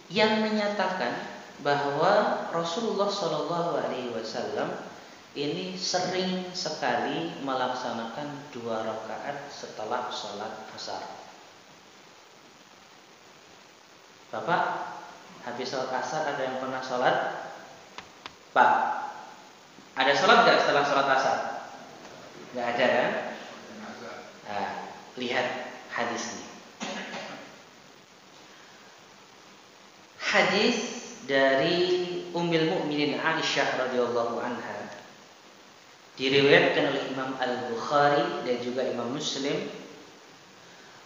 yang menyatakan bahwa Rasulullah Shallallahu Alaihi Wasallam ini sering sekali melaksanakan 2 rakaat setelah salat asar. Bapak, habis salat asar ada yang pernah salat? Pak, ada salat nggak setelah salat asar? Nggak ada kan? Nah, lihat hadisnya. Hadis dari Ummul Mukminin Aisyah radhiyallahu anha, diriwayatkan oleh Imam Al-Bukhari dan juga Imam Muslim.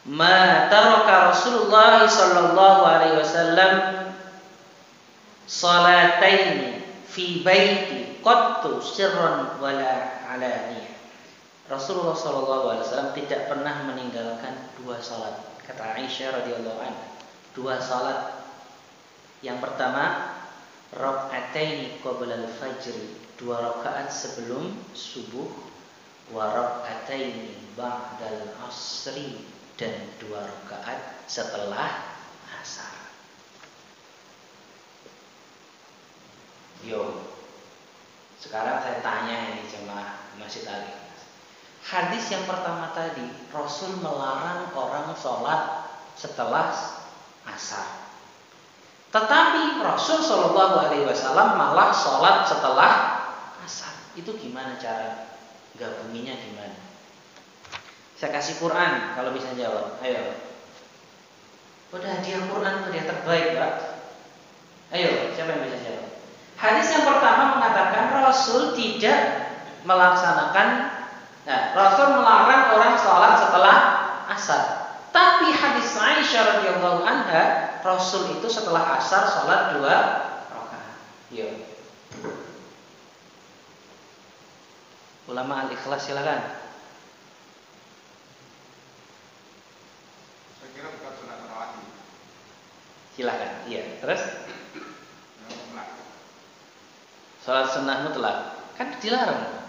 Ma taraka Rasulullah sallallahu alaihi wasallam salataini fi baiti qattu sirran wala alaniyah. Rasulullah sallallahu alaihi wasallam tidak pernah meninggalkan 2 salat. Kata Aisyah radhiyallahu anha, 2 salat. Yang pertama, raka'ataini qabla al-fajr, 2 rakaat sebelum subuh, wa raka'ataini ba'dal asri, dan 2 rakaat setelah asar. Sekarang saya tanya ini jemaah Masjid Al-Ikhlas. Hadis yang pertama tadi, Rasul melarang orang sholat setelah asar. Tetapi Rasul Shallallahu Alaihi Wasallam malah sholat setelah asar. Itu gimana cara gabunginya gimana? Saya kasih Quran kalau bisa jawab. Ayo. Udah hadiah Quran, hadiah terbaik, Pak. Ayo, siapa yang bisa jawab? Hadis yang pertama mengatakan Rasul tidak melaksanakan. Rasul melarang orang sholat setelah asar. Tapi hadis Aisyah radhiyallahu anha, Rasul itu setelah asar sholat 2 rakaat. Ulama Al-Ikhlas silakan. Saya kira bukan sunat rawatib. Silakan. Iya. Terus? Sholat sunnah mutlak kan dilarang.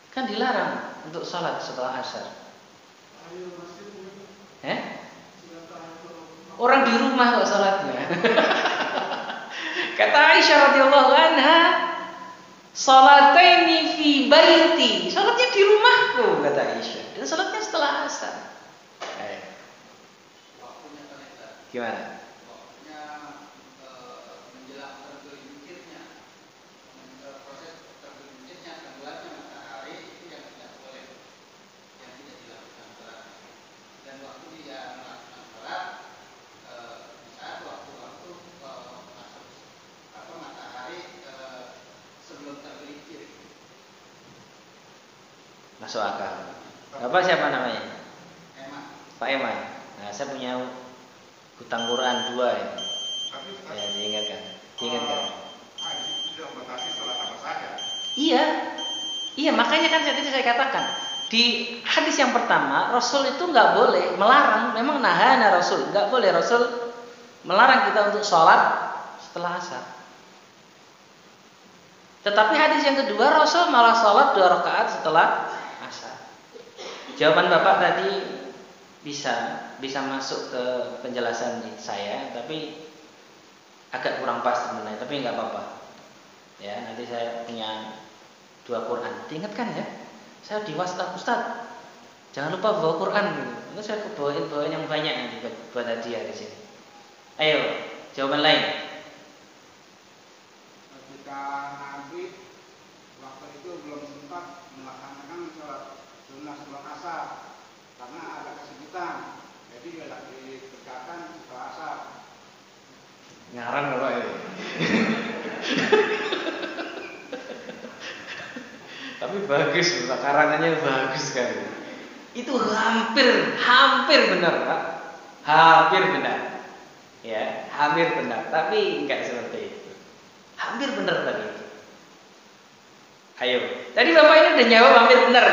Kan dilarang untuk sholat setelah asar. Orang di rumah kok sholatnya. Kata Aisyah radhiyallahu anha, "Sholataini fi baiti." Sholatnya di rumahku, kata Aisyah. Dan sholatnya setelah asar. Waktunya kan gimana? Waktunya menjelang tergelincirnya, proses tergelincirnya tenggelamnya matahari itu yang tidak boleh, yang tidak dilakukan sholat. Dan waktu dia melakukan sholat di saat waktu-waktu matahari sebelum tergelincir. Masuk akal. Bapak siapa namanya? Emak. Pak Eman. Nah, saya punya hutang Quran 2 ya. Ya, diingatkan. Diingatkan. Itu sudah membatasi sholat apa saja. Iya, makanya kan tadi saya katakan di hadis yang pertama Rasul itu nggak boleh melarang, memang nahana Rasul, nggak boleh Rasul melarang kita untuk sholat setelah asar. Tetapi hadis yang kedua Rasul malah sholat 2 rakaat setelah asar. Jawaban Bapak tadi bisa masuk ke penjelasan saya, tapi agak kurang pas sebenarnya, tapi nggak apa-apa. Ya, nanti saya punya 2 Quran. Diingatkan ya. Saya di WhatsApp, Ustaz. Jangan lupa bawa Quran gitu. Enggak, saya bawain yang banyak nanti buat hadiah di sini. Ayo, jawaban lain. Ketika Nabi waktu itu belum sempat melaksanakan sholat sunnah sebelum asar karena ada kesibukan, jadi lagi dikerjakan setelah asar. Ngarang Bapak itu. Tapi bagus, Pak. Karangannya bagus sekali. Itu hampir benar, Pak. Hampir benar. Ya, hampir benar, tapi enggak seperti itu. Hampir benar tadi itu. Ayo. Tadi Bapak ini udah jawab hampir benar.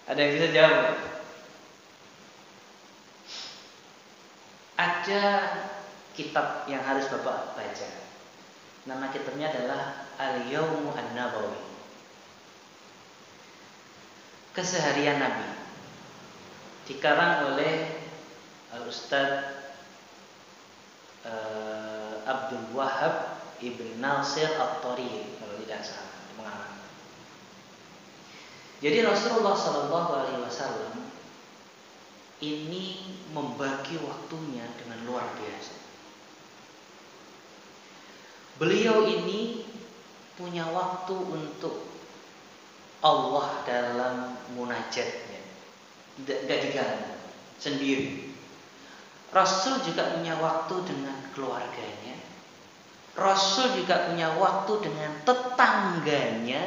Ada yang bisa jawab? Ada kitab yang harus Bapak baca. Nama kitabnya adalah Al-Yawmu An-Nabawi. Keseharian Nabi. Dikarang oleh Al-Ustaz Abdul Wahab Ibn Nasir At-Tari, kalau tidak salah pengarang. Jadi Rasulullah SAW ini membagi waktunya dengan luar biasa. Beliau ini punya waktu untuk Allah dalam munajatnya, tidak diganggu sendiri. Rasul juga punya waktu dengan keluarganya. Rasul juga punya waktu dengan tetangganya,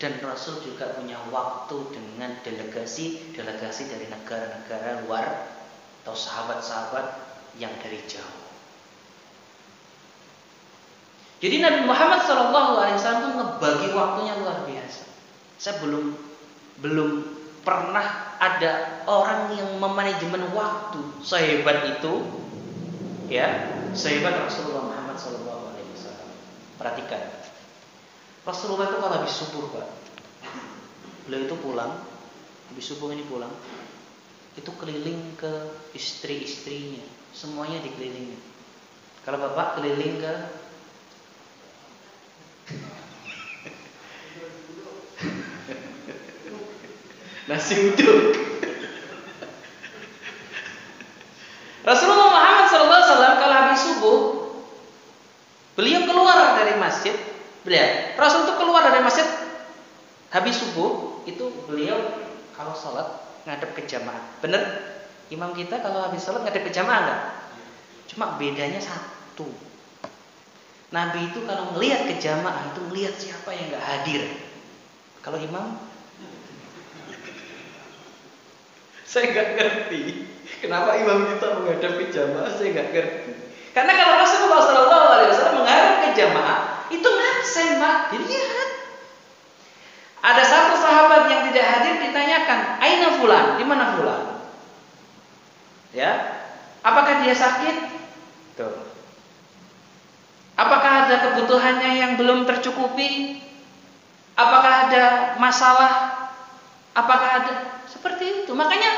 dan Rasul juga punya waktu dengan delegasi dari negara-negara luar atau sahabat-sahabat yang dari jauh. Jadi Nabi Muhammad SAW itu ngebagi waktunya luar biasa. Saya belum pernah ada orang yang memanajemen waktu sehebat itu, ya, sehebat Rasulullah Muhammad SAW. Perhatikan, Rasulullah itu kalau habis subuh, Pak, beliau itu pulang, habis subuh ini pulang, itu keliling ke istri-istrinya, semuanya dikelilingi. Kalau Bapak keliling ke nasi uduk. Rasulullah Muhammad SAW kalau habis subuh, beliau keluar dari masjid. Rasul itu keluar dari masjid habis subuh, itu beliau kalau sholat ngadep ke jamaah. Bener? Imam kita kalau habis sholat ngadep ke jamaah enggak? Cuma bedanya satu. Nabi itu kalau melihat ke jamaah itu melihat siapa yang enggak hadir. Kalau imam, saya nggak ngerti kenapa imam kita menghadap ke jamaah, saya nggak ngerti. Karena kalau Rasulullah SAW menghadap ke jamaah itu ngabsen, Pak, dilihat. Ada satu sahabat yang tidak hadir, ditanyakan, "Aina fulan? Di mana fulan?" Ya, apakah dia sakit? Tuh. Apakah ada kebutuhannya yang belum tercukupi? Apakah ada masalah? Apakah ada seperti itu? Makanya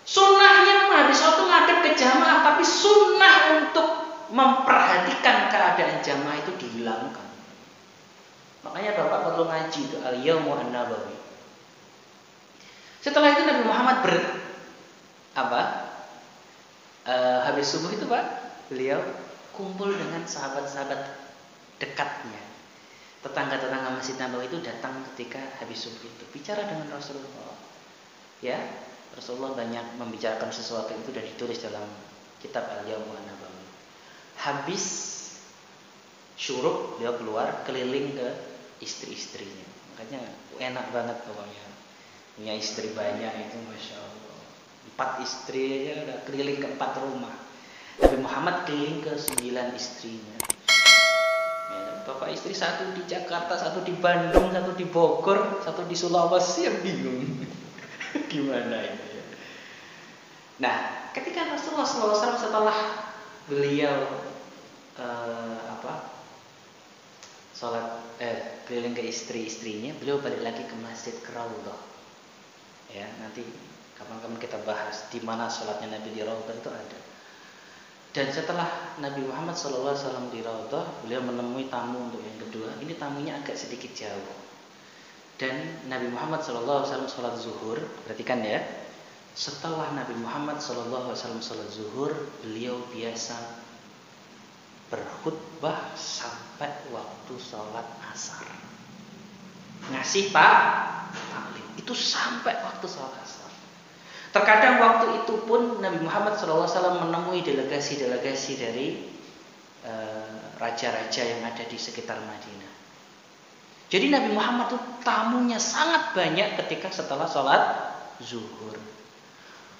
sunnahnya habis waktu ngadep ke jamaah, tapi sunnah untuk memperhatikan keadaan jamaah itu dihilangkan. Makanya Bapak perlu ngaji itu Al-Yawmu An-Nabawi. Setelah itu Nabi Muhammad habis subuh itu, Pak, beliau kumpul dengan sahabat-sahabat dekatnya. Tetangga-tetangga Masjid Nabawi itu datang ketika habis subuh itu bicara dengan Rasulullah. Ya, Rasulullah banyak membicarakan sesuatu itu dan ditulis dalam kitab Al-Yawmu An-Nabawi. Habis syuruk beliau keluar keliling ke istri-istrinya. Makanya enak banget pokoknya. Punya istri banyak itu, Masya Allah. 4 istri aja udah keliling ke 4 rumah. Nabi Muhammad keliling ke 9 istrinya. Ya, bapak istri satu di Jakarta, satu di Bandung, satu di Bogor, satu di Sulawesi, yang bingung. Gimana ini ya? Nah, ketika Rasulullah SAW setelah beliau keliling ke istri-istrinya, beliau balik lagi ke masjid ke Raudhah. Ya, nanti kapan-kapan kita bahas di mana sholatnya Nabi di Raudhah itu ada. Dan setelah Nabi Muhammad SAW di Raudhah, beliau menemui tamu untuk yang kedua. Ini tamunya agak sedikit jauh. Dan Nabi Muhammad SAW sholat zuhur, perhatikan ya. Setelah Nabi Muhammad SAW sholat zuhur, beliau biasa berkhutbah sampai waktu sholat asar. Ngasih taklim itu sampai waktu sholat asar. Terkadang waktu itu pun Nabi Muhammad SAW menemui delegasi-delegasi dari raja-raja yang ada di sekitar Madinah. Jadi Nabi Muhammad itu tamunya sangat banyak ketika setelah sholat zuhur.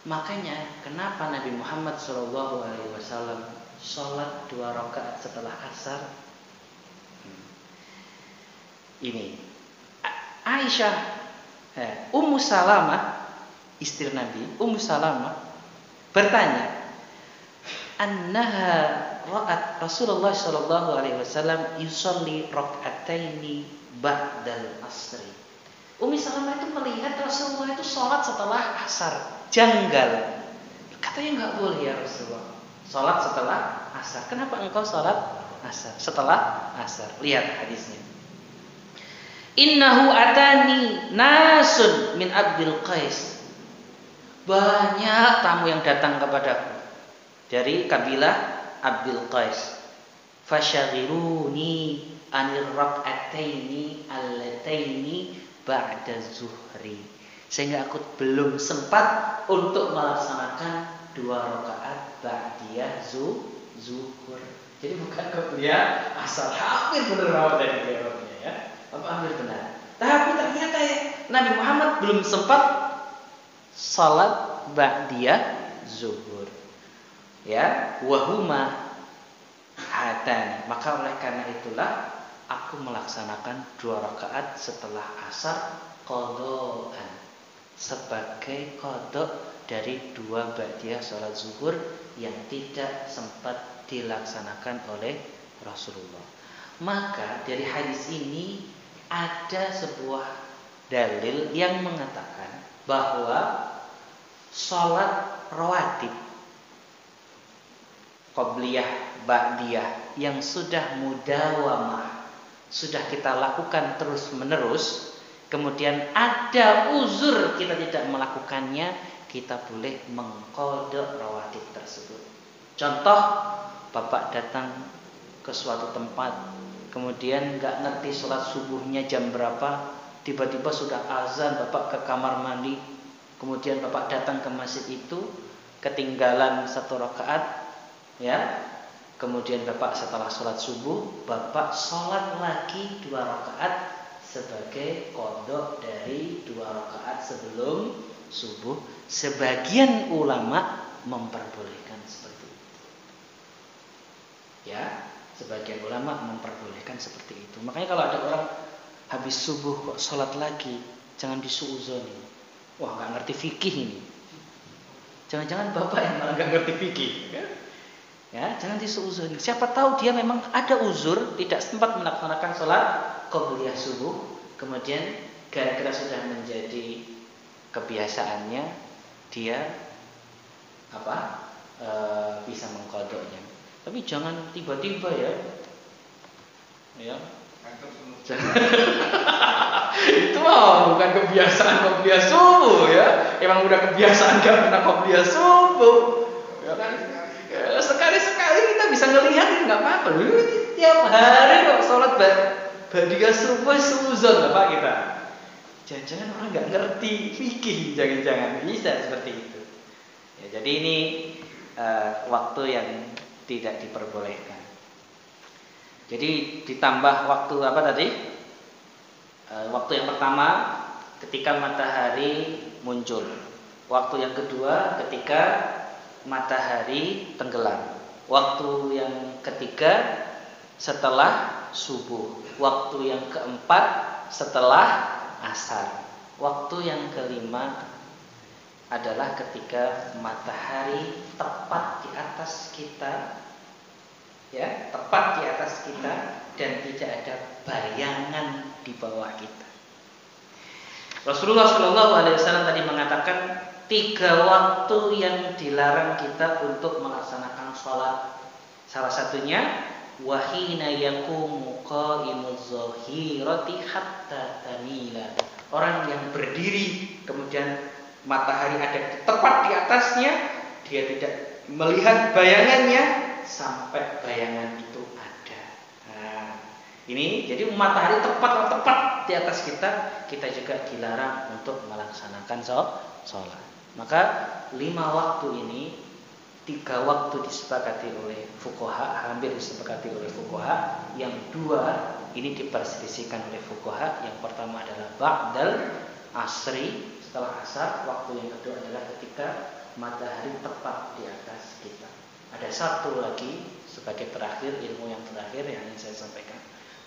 Makanya kenapa Nabi Muhammad SAW sholat 2 rakaat setelah asar? Ini Aisyah, Ummu Salamah, istri Nabi, Ummu Salamah bertanya, annaha ra'at Rasulullah sallallahu alaihi wasallam yusalli rak'ataini ba'dal asri. Ummu Salamah itu melihat Rasulullah itu sholat setelah asar. Janggal. Katanya enggak boleh ya Rasulullah sholat setelah asar. Kenapa engkau sholat asar setelah asar? Lihat hadisnya. Innahu atani nasun min Abdul Qais. Banyak tamu yang datang kepadaku dari kabilah Abdul Qais. Fasyaghiruni anir rak'ataini allataini ba'da zuhri. Sehingga aku belum sempat untuk melaksanakan 2 rakaat ba'diyah zuhur. Jadi bukan qobliyah asar. Hampir benar Bapak tadi jawabnya ya. Bapak hampir benar. Tapi ternyata ya Nabi Muhammad belum sempat salat ba'diyah zuhur. Ya, wahuma hatan. Maka oleh karena itulah aku melaksanakan 2 rakaat setelah asar qadhaan, sebagai qadha dari 2 ba'diyah salat zuhur yang tidak sempat dilaksanakan oleh Rasulullah. Maka dari hadis ini ada sebuah dalil yang mengatakan bahwa salat rawatib qobliyah ba'diyah yang sudah mudawamah, sudah kita lakukan terus menerus, kemudian ada uzur kita tidak melakukannya, kita boleh mengqadha rawatib tersebut. Contoh, Bapak datang ke suatu tempat, kemudian nggak ngerti sholat subuhnya jam berapa, tiba-tiba sudah azan, Bapak ke kamar mandi, kemudian Bapak datang ke masjid itu, ketinggalan 1 rakaat, ya, kemudian Bapak setelah sholat subuh, Bapak sholat lagi 2 rakaat sebagai qadha dari 2 rakaat sebelum subuh. Sebagian ulama memperbolehkan seperti itu. Ya, sebagian ulama memperbolehkan seperti itu. Makanya kalau ada orang habis subuh kok sholat lagi, jangan disuuzoni. Wah, nggak ngerti fikih ini. Jangan-jangan Bapak yang malah nggak ngerti fikih. Ya, jangan disuuzoni. Siapa tahu dia memang ada uzur, tidak sempat melaksanakan sholat qobliyah subuh, kemudian gara-gara sudah menjadi kebiasaannya, dia bisa mengqadhanya. Tapi jangan tiba-tiba ya. Itu bukan kebiasaan qobliyah subuh ya. Emang udah kebiasaan gak pernah qobliyah subuh. Ya kan? Sekali-sekali kita bisa ngelihat, nggak apa-apa. Tiap hari kok sholat ba'diyah subuh suuzon Bapak kita. Jangan-jangan orang nggak ngerti fikih, jangan-jangan bisa seperti itu. Ya, jadi ini waktu yang tidak diperbolehkan. Jadi ditambah waktu apa tadi? Waktu yang pertama ketika matahari muncul. Waktu yang kedua ketika matahari tenggelam. Waktu yang ketiga setelah subuh. Waktu yang keempat setelah asar. Waktu yang kelima adalah ketika matahari tepat di atas kita, ya, tepat di atas kita dan tidak ada bayangan di bawah kita. Rasulullah SAW tadi mengatakan 3 waktu yang dilarang kita untuk melaksanakan sholat. Salah satunya wa hina yaqumu qa'imuz zahirati hatta tamila. Orang yang berdiri kemudian matahari ada tepat di atasnya, dia tidak melihat bayangannya sampai bayangan itu ada. Nah, ini jadi matahari tepat di atas kita, kita juga dilarang untuk melaksanakan sholat. Maka 5 waktu ini, 3 waktu disepakati oleh fuqaha, hampir disepakati oleh fuqaha. Yang 2 ini diperselisihkan oleh fuqaha. Yang pertama adalah ba'dal asri, setelah asar. Waktu yang kedua adalah ketika matahari tepat di atas kita. Ada satu lagi sebagai terakhir, ilmu yang terakhir yang ingin saya sampaikan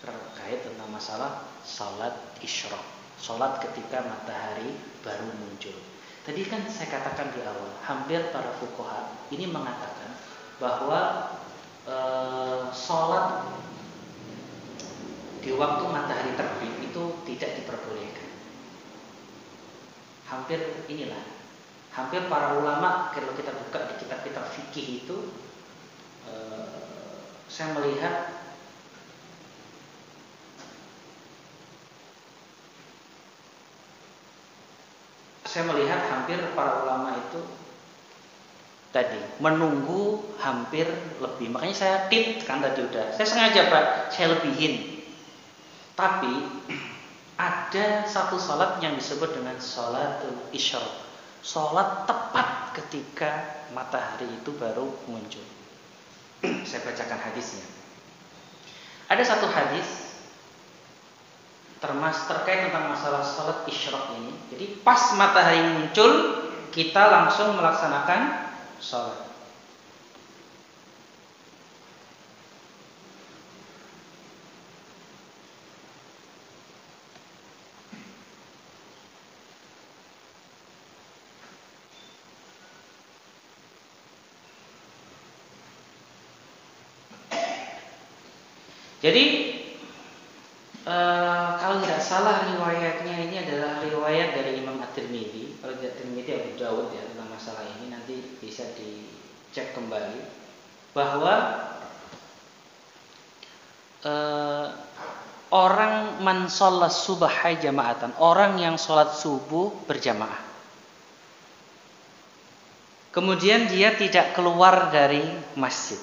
terkait tentang masalah salat isyraq, salat ketika matahari baru muncul. Tadi kan saya katakan di awal, hampir para fuqaha ini mengatakan bahwa salat di waktu matahari terbit itu tidak diperbolehkan. Hampir para ulama, kalau kita buka di kitab-kitab fikih itu, saya melihat hampir para ulama itu tadi menunggu hampir lebih. Makanya saya kan tadi udah, saya sengaja Pak, saya lebihin. Tapi ada satu salat yang disebut dengan salatul isyraq. Salat tepat ketika matahari itu baru muncul. Saya bacakan hadisnya. Ada satu hadis terkait tentang masalah salat isyraq ini. Jadi pas matahari muncul, kita langsung melaksanakan salat. Jadi kalau tidak salah riwayatnya ini adalah riwayat dari Imam At-Tirmidzi. Kalau tidak Tirmidzi, Abu Dawud ya, tentang masalah ini nanti bisa dicek kembali bahwa orang man sholat subha jama'atan, orang yang sholat subuh berjamaah, kemudian dia tidak keluar dari masjid,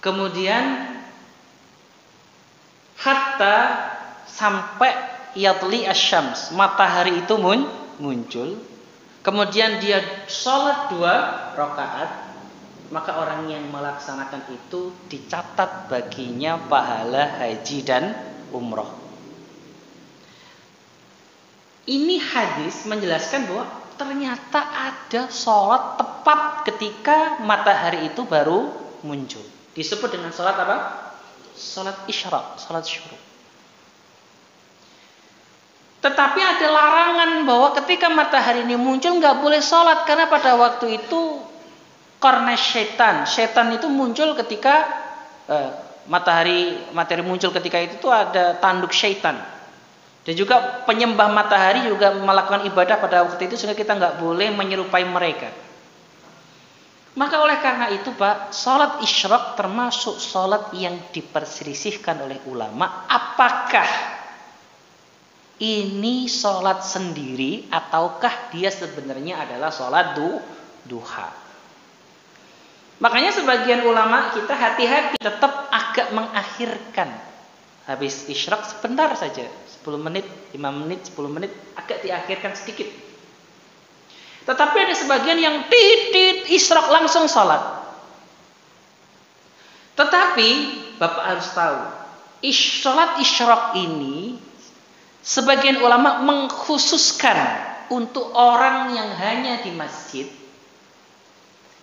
kemudian hatta sampai yatli asyams, matahari itu muncul, kemudian dia sholat 2 rakaat, maka orang yang melaksanakan itu dicatat baginya pahala haji dan umroh. Ini hadis menjelaskan bahwa ternyata ada sholat tepat ketika matahari itu baru muncul. Disebut dengan sholat apa? Sholat isyraq, sholat syuruk. Tetapi ada larangan bahwa ketika matahari ini muncul nggak boleh sholat, karena pada waktu itu karena setan itu muncul ketika matahari muncul ketika itu tuh ada tanduk syaitan. Dan juga penyembah matahari juga melakukan ibadah pada waktu itu, sehingga kita nggak boleh menyerupai mereka. Maka oleh karena itu Pak, sholat isyraq termasuk sholat yang diperselisihkan oleh ulama. Apakah ini sholat sendiri ataukah dia sebenarnya adalah sholat duha? Makanya sebagian ulama kita hati-hati, tetap agak mengakhirkan. Habis isyraq sebentar saja, 10 menit, 5 menit, 10 menit, agak diakhirkan sedikit. Tetapi ada sebagian yang titit isyraq langsung sholat. Tetapi Bapak harus tahu, sholat isyraq ini sebagian ulama mengkhususkan untuk orang yang hanya di masjid,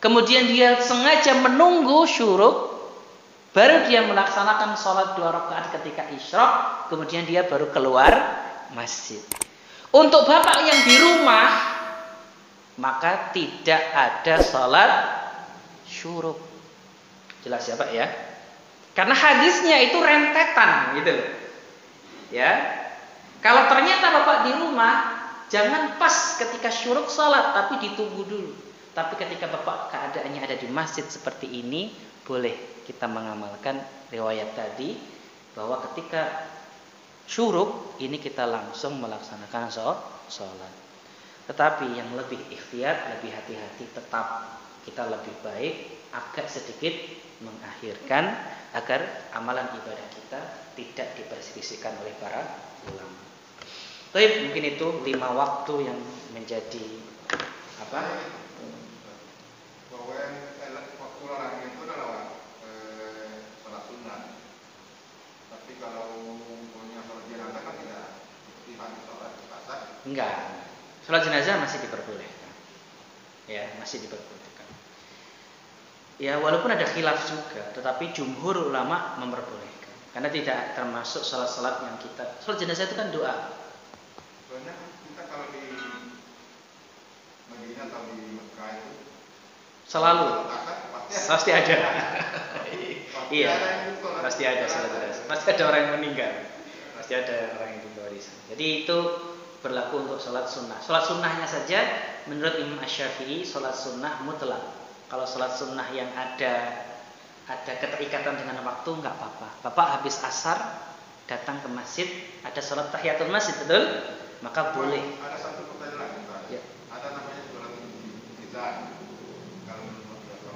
kemudian dia sengaja menunggu syuruk, baru dia melaksanakan sholat 2 rakaat ketika isyraq, kemudian dia baru keluar masjid. Untuk Bapak yang di rumah, maka tidak ada sholat syuruk. Jelas ya Pak ya? Karena hadisnya itu rentetan gitu. Ya. Kalau ternyata Bapak di rumah, jangan pas ketika syuruk sholat, tapi ditunggu dulu. Tapi ketika Bapak keadaannya ada di masjid seperti ini, boleh kita mengamalkan riwayat tadi bahwa ketika syuruk ini kita langsung melaksanakan sholat. Tetapi yang lebih ikhtiar, lebih hati-hati, tetap kita lebih baik agak sedikit mengakhirkan agar amalan ibadah kita tidak diperselisihkan oleh para ulama. Baik, mungkin itu 5 waktu yang menjadi apa? Bahwa waktu larang itu adalah sholat sunnah. Tapi kalau punya sholat jenazah kan tidak seperti hadis sholat asar. Enggak. Sholat jenazah masih diperbolehkan. Ya, masih diperbolehkan. Ya, walaupun ada khilaf juga, tetapi jumhur ulama memperbolehkan. Karena tidak termasuk sholat-sholat yang kita. Sholat jenazah itu kan doa. Soalnya kita kalau di Madinah atau di Mekah itu Selalu pasti ada. Iya, pasti ada sholat sholat jenazah. Pasti ada orang yang meninggal. Pasti ada orang yang diwarisan. Jadi itu berlaku untuk sholat sunnah. Sholat sunnahnya saja menurut Imam Asy-Syafi'i sholat sunnah mutlak. Kalau sholat sunnah yang ada keterikatan dengan waktu nggak apa-apa. Bapak habis asar datang ke masjid, ada sholat tahiyatul masjid, betul? Maka boleh. Ada satu pertanyaan lagi, Pak. Ya. Ada namanya sholat istizan. Kalau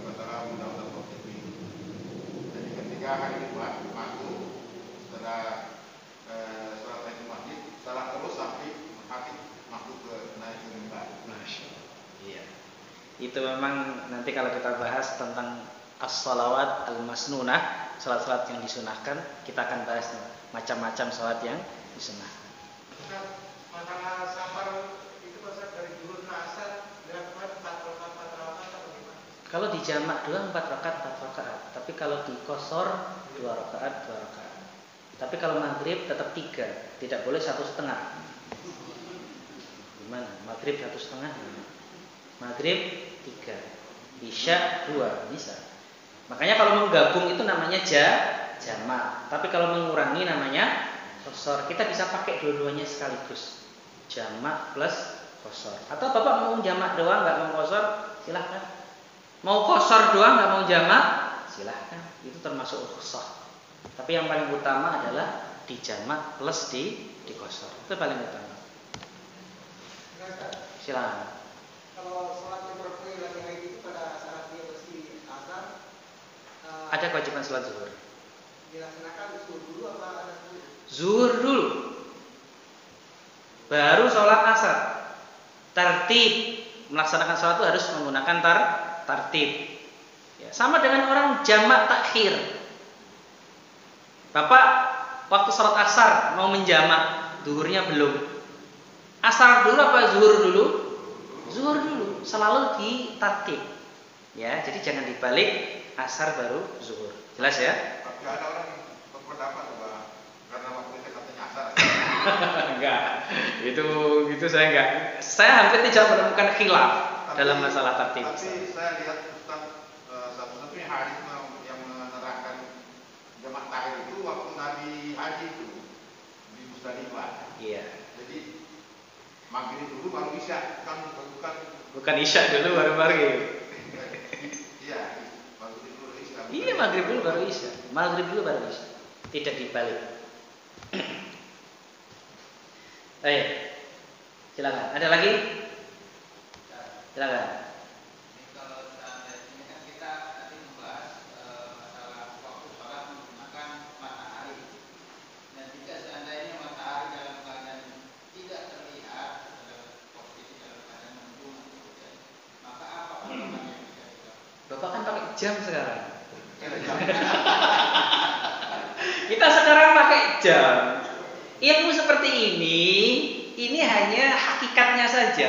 nggak salah undang-undang Konstitusi. Jadi ketika hari Jumat masuk setelah sholat tahiyatul masjid, salah terus sampai hakim masuk ke naik ke mimbar. Masya Allah. Iya. Itu memang nanti kalau kita bahas tentang as-salawat al-masnunah, salat-salat yang disunahkan, kita akan bahas macam-macam salat yang disunahkan. Masalah safar itu pasal dari zuhur ke asar dilakukan 4 rakaat atau gimana? Kalau di jamak doang 4 rakaat 4 rakaat, tapi kalau di qashar 2 rakaat 2 rakaat. Tapi kalau maghrib tetap 3, tidak boleh 1,5. Gimana? Maghrib 1,5. Maghrib 3, isya 2, bisa. Makanya kalau menggabung itu namanya jamak. Tapi kalau mengurangi namanya qashar. Kita bisa pakai dua-duanya sekaligus. Jamak plus qashar. Atau Bapak mau jamak doang nggak mau qashar, silahkan. Mau qashar doang nggak mau jamak, silahkan. Itu termasuk rukhsah. Tapi yang paling utama adalah di jamak plus di qashar. Itu paling utama. Silakan. Kalau sholat yang lagi itu pada saat dia bersih asar, Ada kewajiban sholat zuhur. dilaksanakan zuhur dulu apa ada zuhur? Zuhur dulu, baru sholat asar. Tertib melaksanakan sholat itu harus menggunakan tertib. Ya, sama dengan orang jamak takhir. Bapak waktu sholat asar mau menjamak, zuhurnya belum. Asar dulu apa zuhur dulu? Zuhur dulu, selalu di tertib. Ya, jadi jangan dibalik asar baru zuhur. Jelas ya? Tapi ada orang yang berpendapat bahwa karena waktunya katanya asar. Enggak. Itu saya enggak. Saya hampir tidak menemukan khilaf dalam masalah tertib. Tapi saya lihat Ustaz satu-satunya hadis yang menerangkan jamak takhir itu waktu Nabi haji itu di Musdalifah. Iya. Jadi maghrib dulu baru isya, Bukan isya dulu baru maghrib. Iya, maghrib dulu isya. Iya, maghrib dulu baru isya. Maghrib dulu baru isya. Tidak dibalik. Ayo. Silakan. Ada lagi? Silakan. Kalau seandainya kan kita tadi membahas masalah waktu sholat menggunakan matahari, dan jika seandainya matahari dalam keadaan tidak terlihat dalam posisi dalam keadaan mendung atau hujan, maka apa perlakuan yang bisa kita? Bapak kan pakai jam sekarang. Kita sekarang pakai jam. Ilmu seperti ini hanya hakikatnya saja.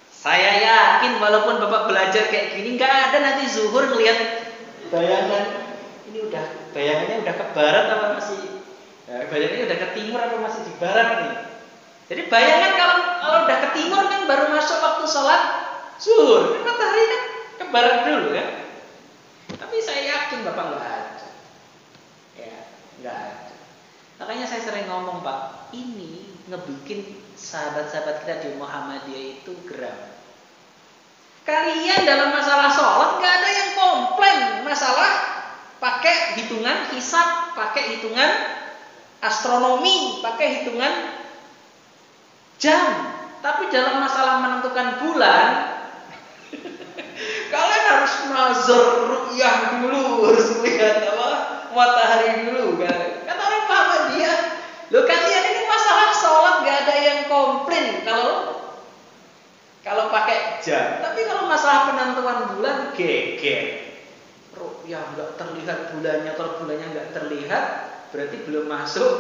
Saya yakin walaupun Bapak belajar kayak gini, nggak ada nanti zuhur ngelihat bayangan. Ini bayangannya udah ke barat apa masih? Bayangannya udah ke timur atau masih di barat nih? Jadi bayangan kalau udah ke timur kan baru masuk waktu sholat zuhur. Kan matahari kan ke barat dulu kan? Tapi saya yakin Bapak nggak ada. Ya, nggak ada. Makanya saya sering ngomong, Pak, ini ngebikin sahabat-sahabat kita di Muhammadiyah itu geram. Kalian dalam masalah sholat nggak ada yang komplain masalah pakai hitungan hisab, pakai hitungan astronomi, pakai hitungan jam. Tapi dalam masalah menentukan bulan, kalian harus nazar ru'yah dulu, harus lihat apa matahari dulu kan. Kata orang paham dia, loh kalian ini masalah sholat nggak ada yang komplain kalau pakai jam. Tapi kalau masalah penentuan bulan geger. Ru'yah nggak terlihat bulannya, kalau bulannya nggak terlihat berarti belum masuk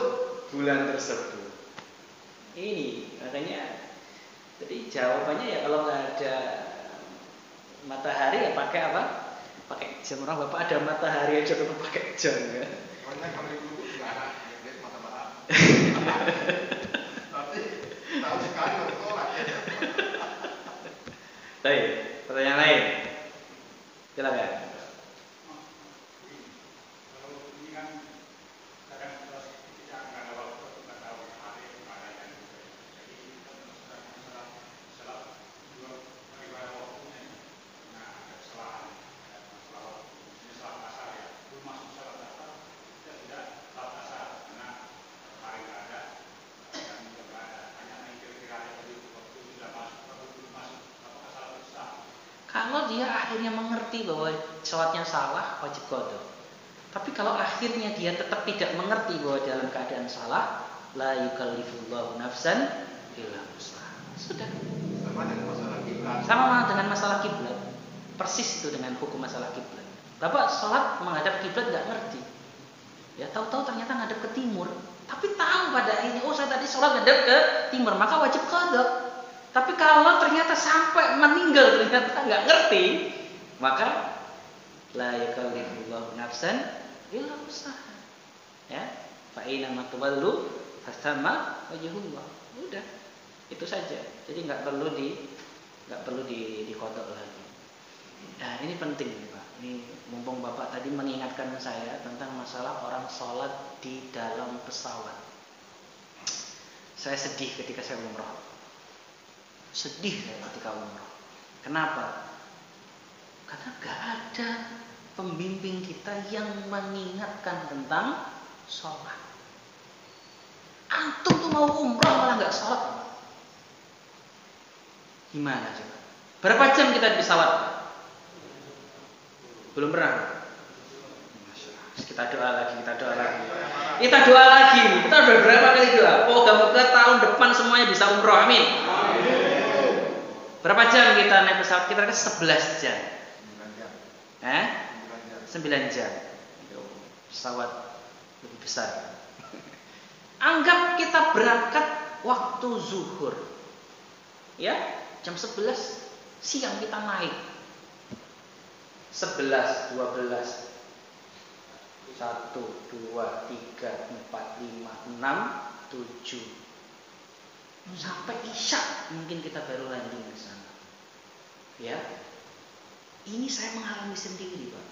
bulan tersebut. Ini makanya. Jadi jawabannya ya kalau nggak ada matahari ya pakai apa? Pakai jam. Orang bapak ada matahari aja tetap pakai jam ya. Pokoknya kalau ibu nggak ada, dia mata-mata. Tapi tahu sekali waktu sholat. Baik, pertanyaan lain. Silakan. Kalau dia akhirnya mengerti bahwa sholatnya salah, wajib qadha. Tapi kalau akhirnya dia tetap tidak mengerti bahwa dalam keadaan salah, la yukallifullahu nafsan illa wus'aha. Sudah. Sama dengan masalah kiblat. Sama dengan masalah kiblat. Persis itu dengan hukum masalah kiblat. Bapak sholat menghadap kiblat nggak ngerti. Ya tahu-tahu ternyata ngadep ke timur. Tapi tahu pada ini, oh saya tadi sholat ngadep ke timur, maka wajib qadha. Tapi kalau ternyata sampai meninggal ternyata nggak ngerti, maka la yukallifullahu nafsan illa wus'aha. Ya, fa aina ma tuwallu fasamma wajhullah. Udah, itu saja. Jadi nggak perlu dikodok lagi. Nah, ini penting nih Pak. Ini mumpung Bapak tadi mengingatkan saya tentang masalah orang sholat di dalam pesawat. Saya sedih ketika saya umroh. Sedih saya ketika umroh. Kenapa? Karena gak ada pembimbing kita yang mengingatkan tentang sholat. Antum tuh mau umroh malah gak sholat. Gimana coba? Berapa jam kita di pesawat? Belum pernah. Kita doa lagi. Kita udah berapa kali doa? Moga-moga tahun depan semuanya bisa umroh. Amin. Berapa jam kita naik pesawat? Kita 11 jam. 9 jam. Pesawat lebih besar. Anggap kita berangkat waktu zuhur. Ya, jam 11 siang kita naik. 11, 12, 1, 2, 3, 4, 5, 6, 7. Sampai isya mungkin kita baru landing di sana. Ya. Ini saya mengalami sendiri, Pak.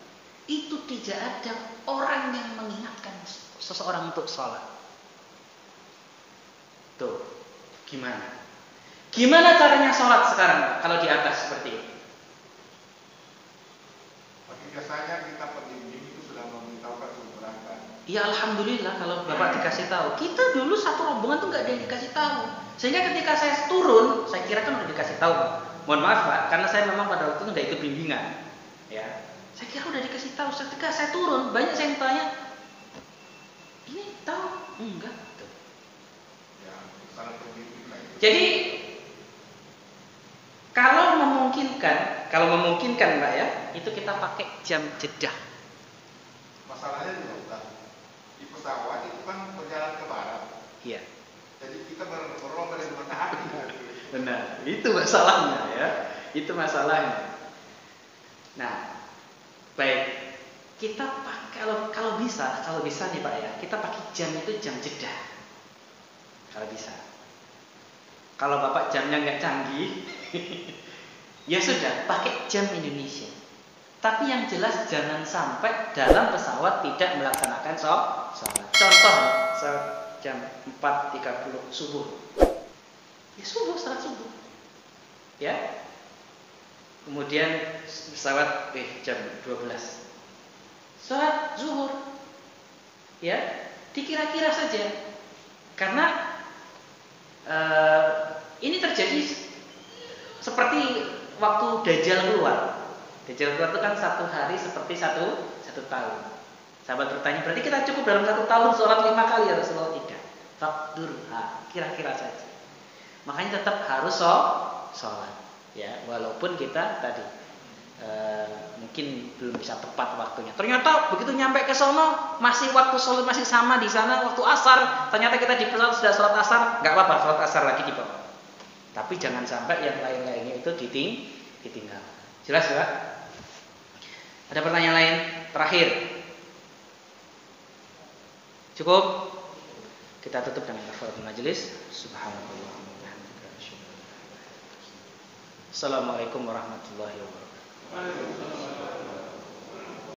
Itu tidak ada orang yang mengingatkan seseorang untuk sholat. Tuh, gimana? Gimana caranya sholat sekarang, Pak, kalau di atas seperti itu? Biasanya kita pembimbing itu sudah memberitahukan sebelum berangkat. Ya alhamdulillah kalau Bapak dikasih tahu. Kita dulu satu rombongan tuh nggak ada yang dikasih tahu. Sehingga ketika saya turun, saya kira kan udah dikasih tahu. Mohon maaf Pak, karena saya memang pada waktu itu nggak ikut bimbingan. Ya, saya kira udah dikasih tahu. Ketika saya turun, banyak saya yang tanya, ini tahu? Enggak. Tuh. Ya, salah pembimbing lah. Jadi kalau memungkinkan Pak ya, itu kita pakai jam jeda. Masalahnya juga bukan di pesawat itu kan berjalan ke barat. Iya. Jadi kita berlomba dari matahari. Benar, itu masalahnya ya. Itu masalahnya. Nah, baik. Kita pakai kalau bisa nih Pak ya, kita pakai jam itu jam jeda. Kalau bisa. Kalau Bapak jamnya nggak canggih, ya sudah, pakai jam Indonesia. Tapi yang jelas jangan sampai dalam pesawat tidak melaksanakan sholat. Contoh, jam 4.30 subuh. Ya subuh, salat subuh. Ya. kemudian pesawat jam 12. Sholat zuhur. Ya, dikira-kira saja. Karena ini terjadi seperti waktu Dajjal keluar. Dajjal keluar itu kan satu hari seperti satu tahun. Sahabat bertanya, berarti kita cukup dalam 1 tahun sholat 5 kali ya Rasulullah? Tidak. Fakdurha, kira-kira saja. Makanya tetap harus sholat. Ya, walaupun kita tadi mungkin belum bisa tepat waktunya. Ternyata begitu nyampe ke sono masih waktu sholat masih sama di sana waktu asar. Ternyata kita di pesawat sudah sholat asar, nggak apa-apa sholat asar lagi di bawah. Tapi jangan sampai yang lain-lainnya itu ditinggal. Jelas ya? Ada pertanyaan lain? Terakhir. Cukup? Kita tutup dengan kafaratul majelis. Subhanallah. Assalamualaikum warahmatullahi wabarakatuh.